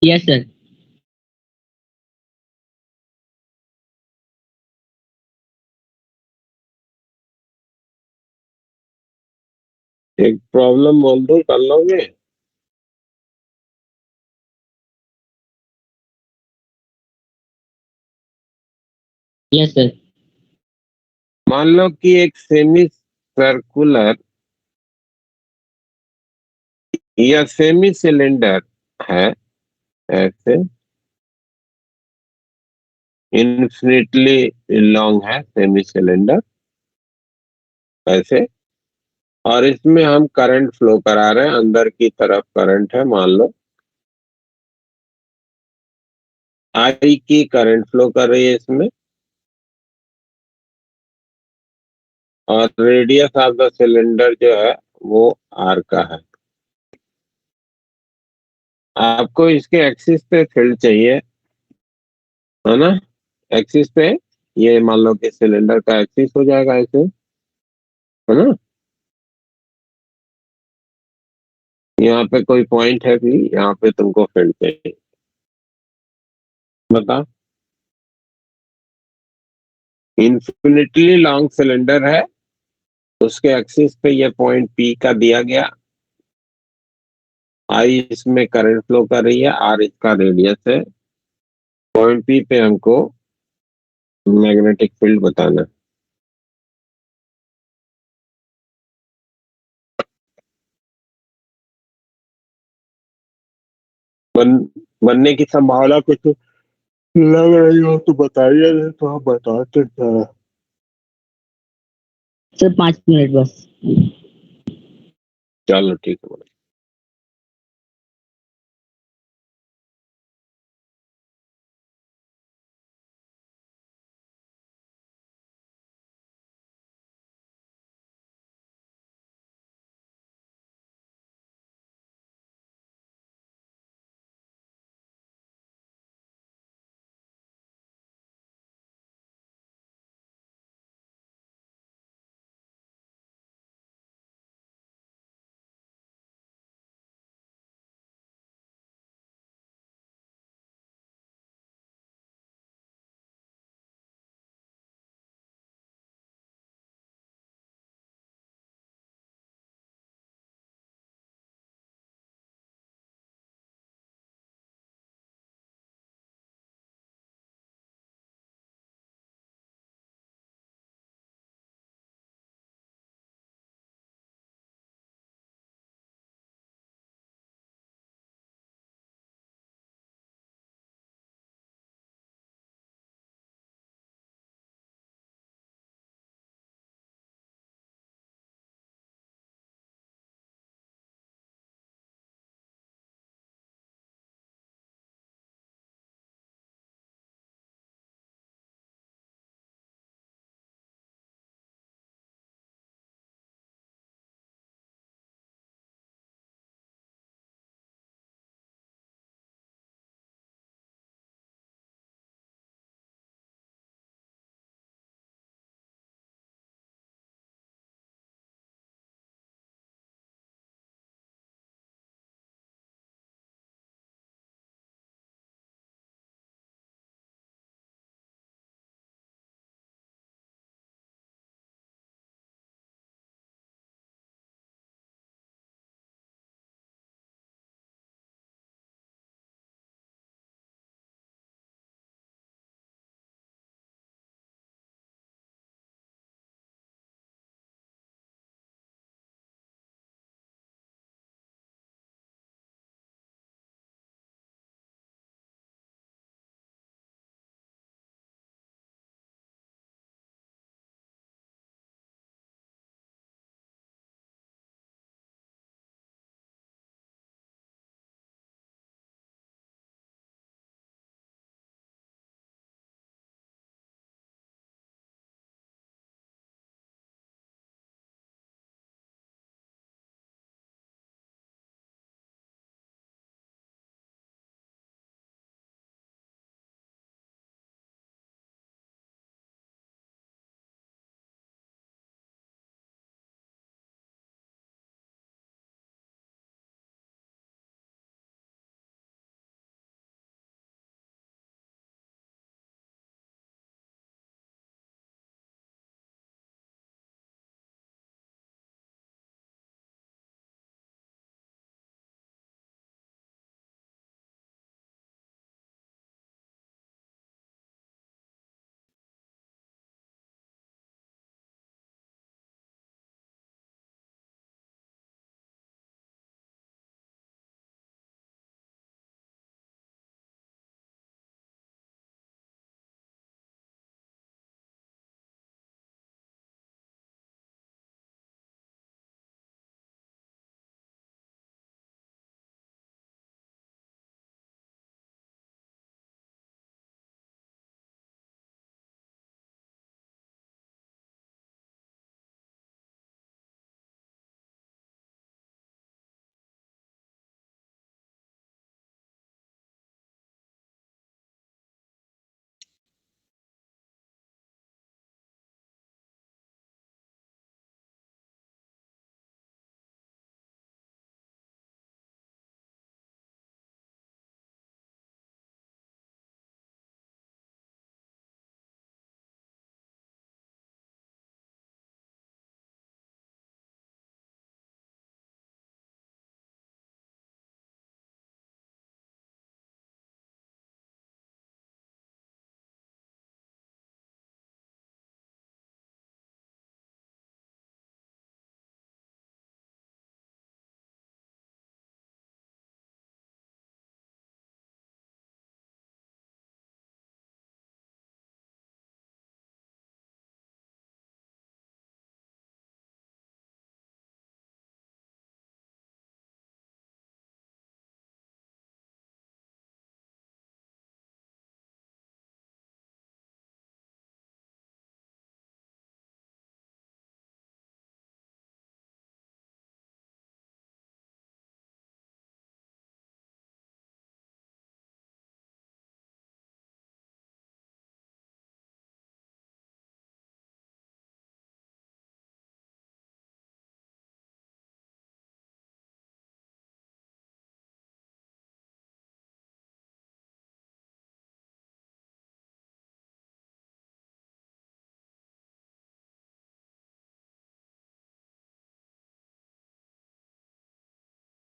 Yes, sir. एक प्रॉब्लम बोल दो, कर लोगे? Yes, sir. मान लो कि एक सेमी सर्कुलर या सेमी सिलेंडर है, ऐसे इन्फिनिटली लॉन्ग है सेमी सिलेंडर ऐसे, और इसमें हम करंट फ्लो करा रहे हैं, अंदर की तरफ करंट है, मान लो आई की करंट फ्लो कर रही है इसमें, और रेडियस ऑफ द सिलेंडर जो है वो आर का है। आपको इसके एक्सिस पे फील्ड चाहिए, है ना? एक्सिस पे ये मान लो कि सिलेंडर का एक्सिस हो जाएगा ऐसे, है ना? यहाँ पे कोई पॉइंट है भी, यहाँ पे तुमको फील्ड चाहिए, बताओ। इन्फिनिटली लॉन्ग सिलेंडर है, उसके एक्सिस पे ये पॉइंट पी का दिया गया, आई इसमें करंट फ्लो कर रही है, आर इसका रेडियस है, पॉइंट पी पे हमको मैग्नेटिक फील्ड बताना है। बन, बनने की संभावना कुछ लग रही हो तो बताइए, नहीं तो हम बताते हैं। सर 5 मिनट बस। चलो ठीक है।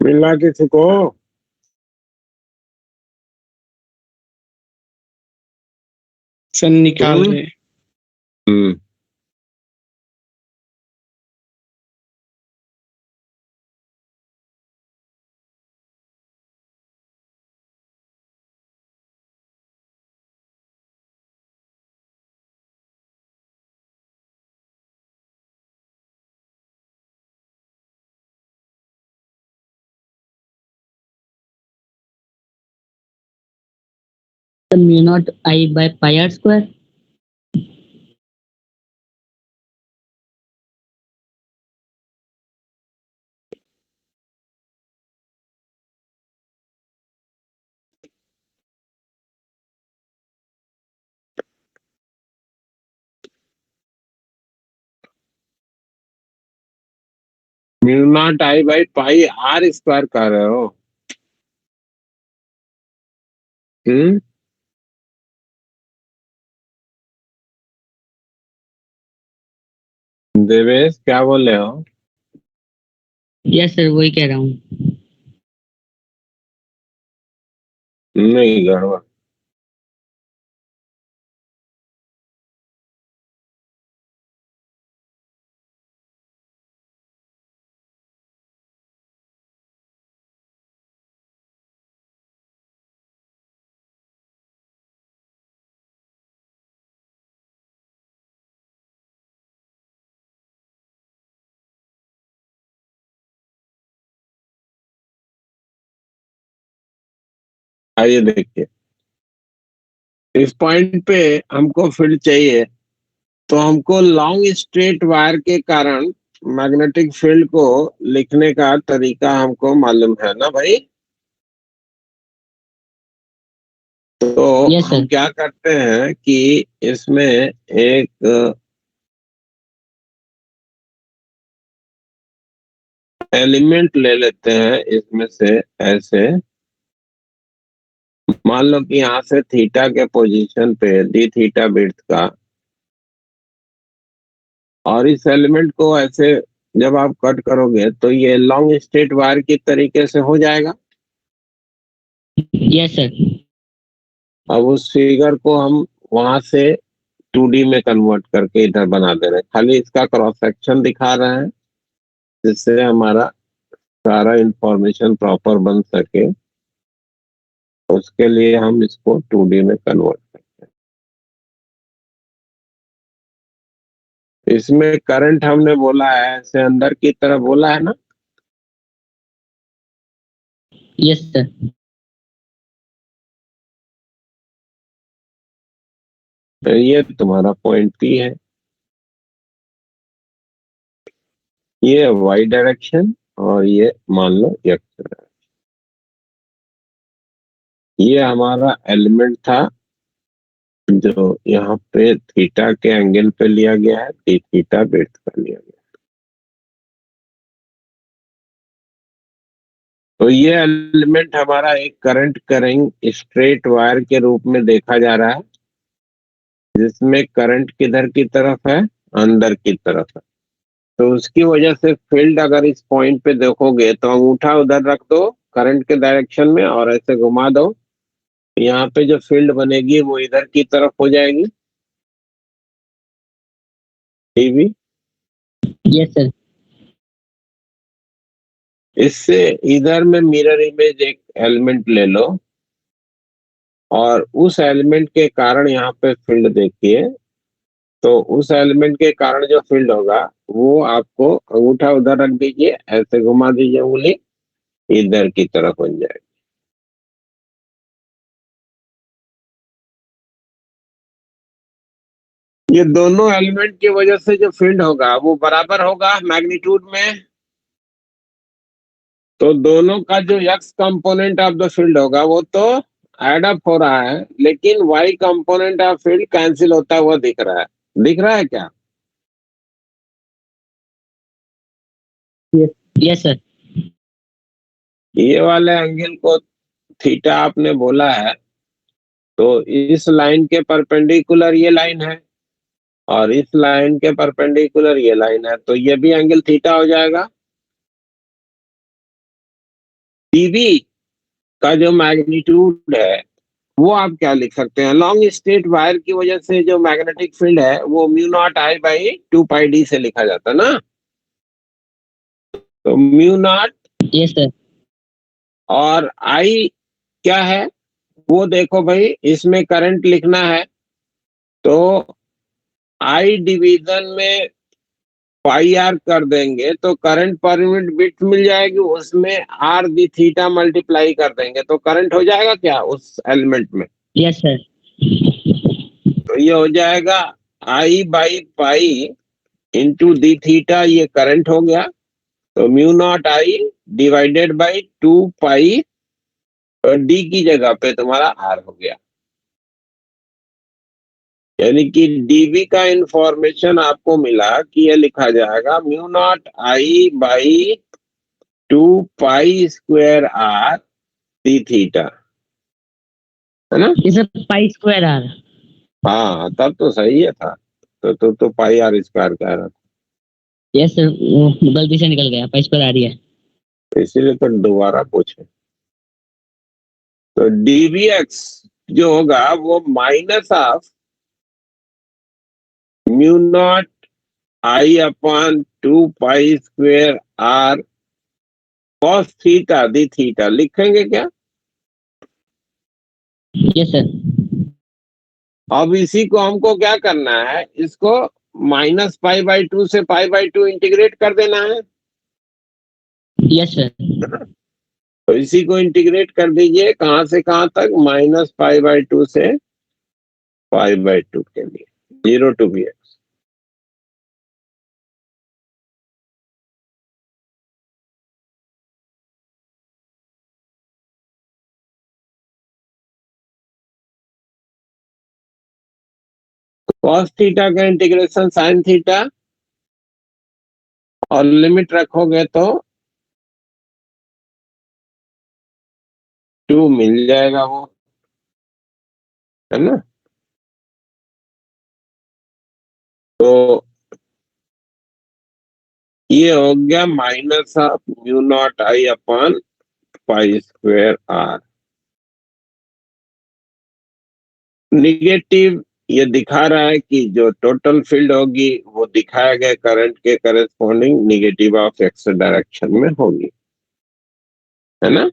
मिला किसी को? सर निकाल रहे। हम्म। Sir mu naught I by pi R square. Mu naught I by pi R square कह रहे हो? हम्म। देवेश क्या बोले हो? यस सर वही कह रहा हूँ। नहीं गड़बड़। आइए देखिए, इस पॉइंट पे हमको फील्ड चाहिए, तो हमको लॉन्ग स्ट्रेट वायर के कारण मैग्नेटिक फील्ड को लिखने का तरीका हमको मालूम है ना भाई? तो यस हम सर। क्या करते हैं कि इसमें एक एलिमेंट ले लेते हैं इसमें से, ऐसे मान लो कि यहाँ से थीटा के पोजीशन पे डी थीटा विड्थ का, और इस एलिमेंट को ऐसे जब आप कट करोगे तो ये लॉन्ग स्ट्रेट वायर की तरीके से हो जाएगा। Yes sir. अब उस फिगर को हम वहां से 2D में कन्वर्ट करके इधर बना दे रहे हैं, खाली इसका क्रॉस सेक्शन दिखा रहे हैं जिससे हमारा सारा इंफॉर्मेशन प्रॉपर बन सके। उसके लिए हम इसको 2D में कन्वर्ट करते हैं। इसमें करंट हमने बोला है ऐसे अंदर की तरफ बोला है ना? Yes sir. तो ये तुम्हारा पॉइंट पी है, ये वाई डायरेक्शन, और ये मान लो एक्स डायरेक्शन। ये हमारा एलिमेंट था जो यहाँ पे थीटा के एंगल पे लिया गया है, डी थीटा विड्थ पर लिया गया। तो ये एलिमेंट हमारा एक करंट करिंग स्ट्रेट वायर के रूप में देखा जा रहा है, जिसमें करंट किधर की तरफ है? अंदर की तरफ है। तो उसकी वजह से फील्ड अगर इस पॉइंट पे देखोगे तो अंगूठा उधर रख दो करंट के डायरेक्शन में और ऐसे घुमा दो, यहाँ पे जो फील्ड बनेगी वो इधर की तरफ हो जाएगी। TV yes sir. इससे इधर में मिरर इमेज एक एलिमेंट ले लो, और उस एलिमेंट के कारण यहाँ पे फील्ड देखिए। तो उस एलिमेंट के कारण जो फील्ड होगा वो आपको अंगूठा उधर रख दीजिए, ऐसे घुमा दीजिए उंगली, इधर की तरफ बन जाएगी। ये दोनों एलिमेंट की वजह से जो फील्ड होगा वो बराबर होगा मैग्नीट्यूड में। तो दोनों का जो x component of the field होगा वो तो एड अप हो रहा है, लेकिन y component of field cancel होता हुआ दिख रहा है। दिख रहा है क्या? Yes sir. ये वाले एंगल को थीटा आपने बोला है, तो इस लाइन के परपेंडिकुलर ये लाइन है, और इस लाइन के परपेंडिकुलर ये लाइन है, तो ये भी एंगल थीटा हो जाएगा। डीवी का जो मैग्नीट्यूड है वो आप क्या लिख सकते हैं? लॉन्ग स्ट्रेट वायर की वजह से जो मैग्नेटिक फील्ड है वो mu naught I by 2 pi D से लिखा जाता है ना। तो म्यू नॉट यस सर। और आई क्या है वो देखो भाई, इसमें करंट लिखना है तो आई डिवीजन में पाई आर कर देंगे तो करंट पर यूनिट बिट मिल जाएगी, उसमें आर दी थीटा मल्टीप्लाई कर देंगे तो करंट हो जाएगा क्या उस एलिमेंट में? Yes sir. तो ये हो जाएगा I by pi into the theta, ये करंट हो गया। तो mu naught I divided by 2 pi और डी की जगह पे तुम्हारा आर हो गया। यानी कि डीवी का इंफॉर्मेशन आपको मिला कि ये लिखा जाएगा mu naught I by 2 pi square R D theta, है ना? ये सर पाई स्क्वायर आर। हाँ तब तो सही है था। तो पाई आर स्क्वायर कह रहा था, यस सर, वो गलती से निकल गया, पाई स्क्वायर आ रही है। इसीलिए तो दोबारा पूछे। तो डीवीएक्स जो होगा वो minus of mu naught I upon 2 pi square R cos theta d theta लिखेंगे क्या? Yes sir. अब इसी को हमको क्या करना है, इसको -π/2 से π/2 इंटीग्रेट कर देना है। Yes sir. तो इसी को इंटीग्रेट कर दीजिए, कहां से कहां तक? -π/2 से π/2 के लिए 0 to bx। cos थीटा का इंटीग्रेशन sin थीटा और लिमिट रखोगे तो 2 मिल जाएगा वो, है ना? तो ये हो गया minus of mu naught I upon pi square R. Negative ये दिखा रहा है कि जो टोटल फील्ड होगी वो दिखाया गया करंट के corresponding negative of x direction में होगी, है ना?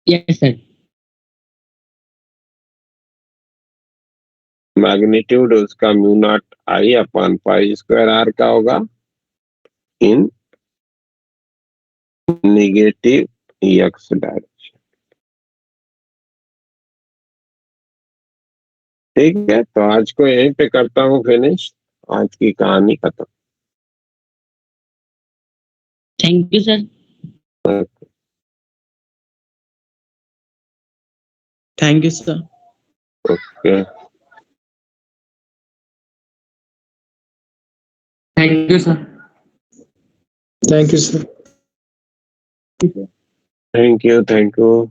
Yes sir. मैग्नीट्यूड उसका mu naught I upon pi square R का होगा इन निगेटिव एक्स डायरेक्शन। ठीक है, तो आज को यहीं पे करता हूँ फिनिश, आज की कहानी खत्म। Thank you sir. Thank you sir. Okay thank you sir. Thank you sir. Thank you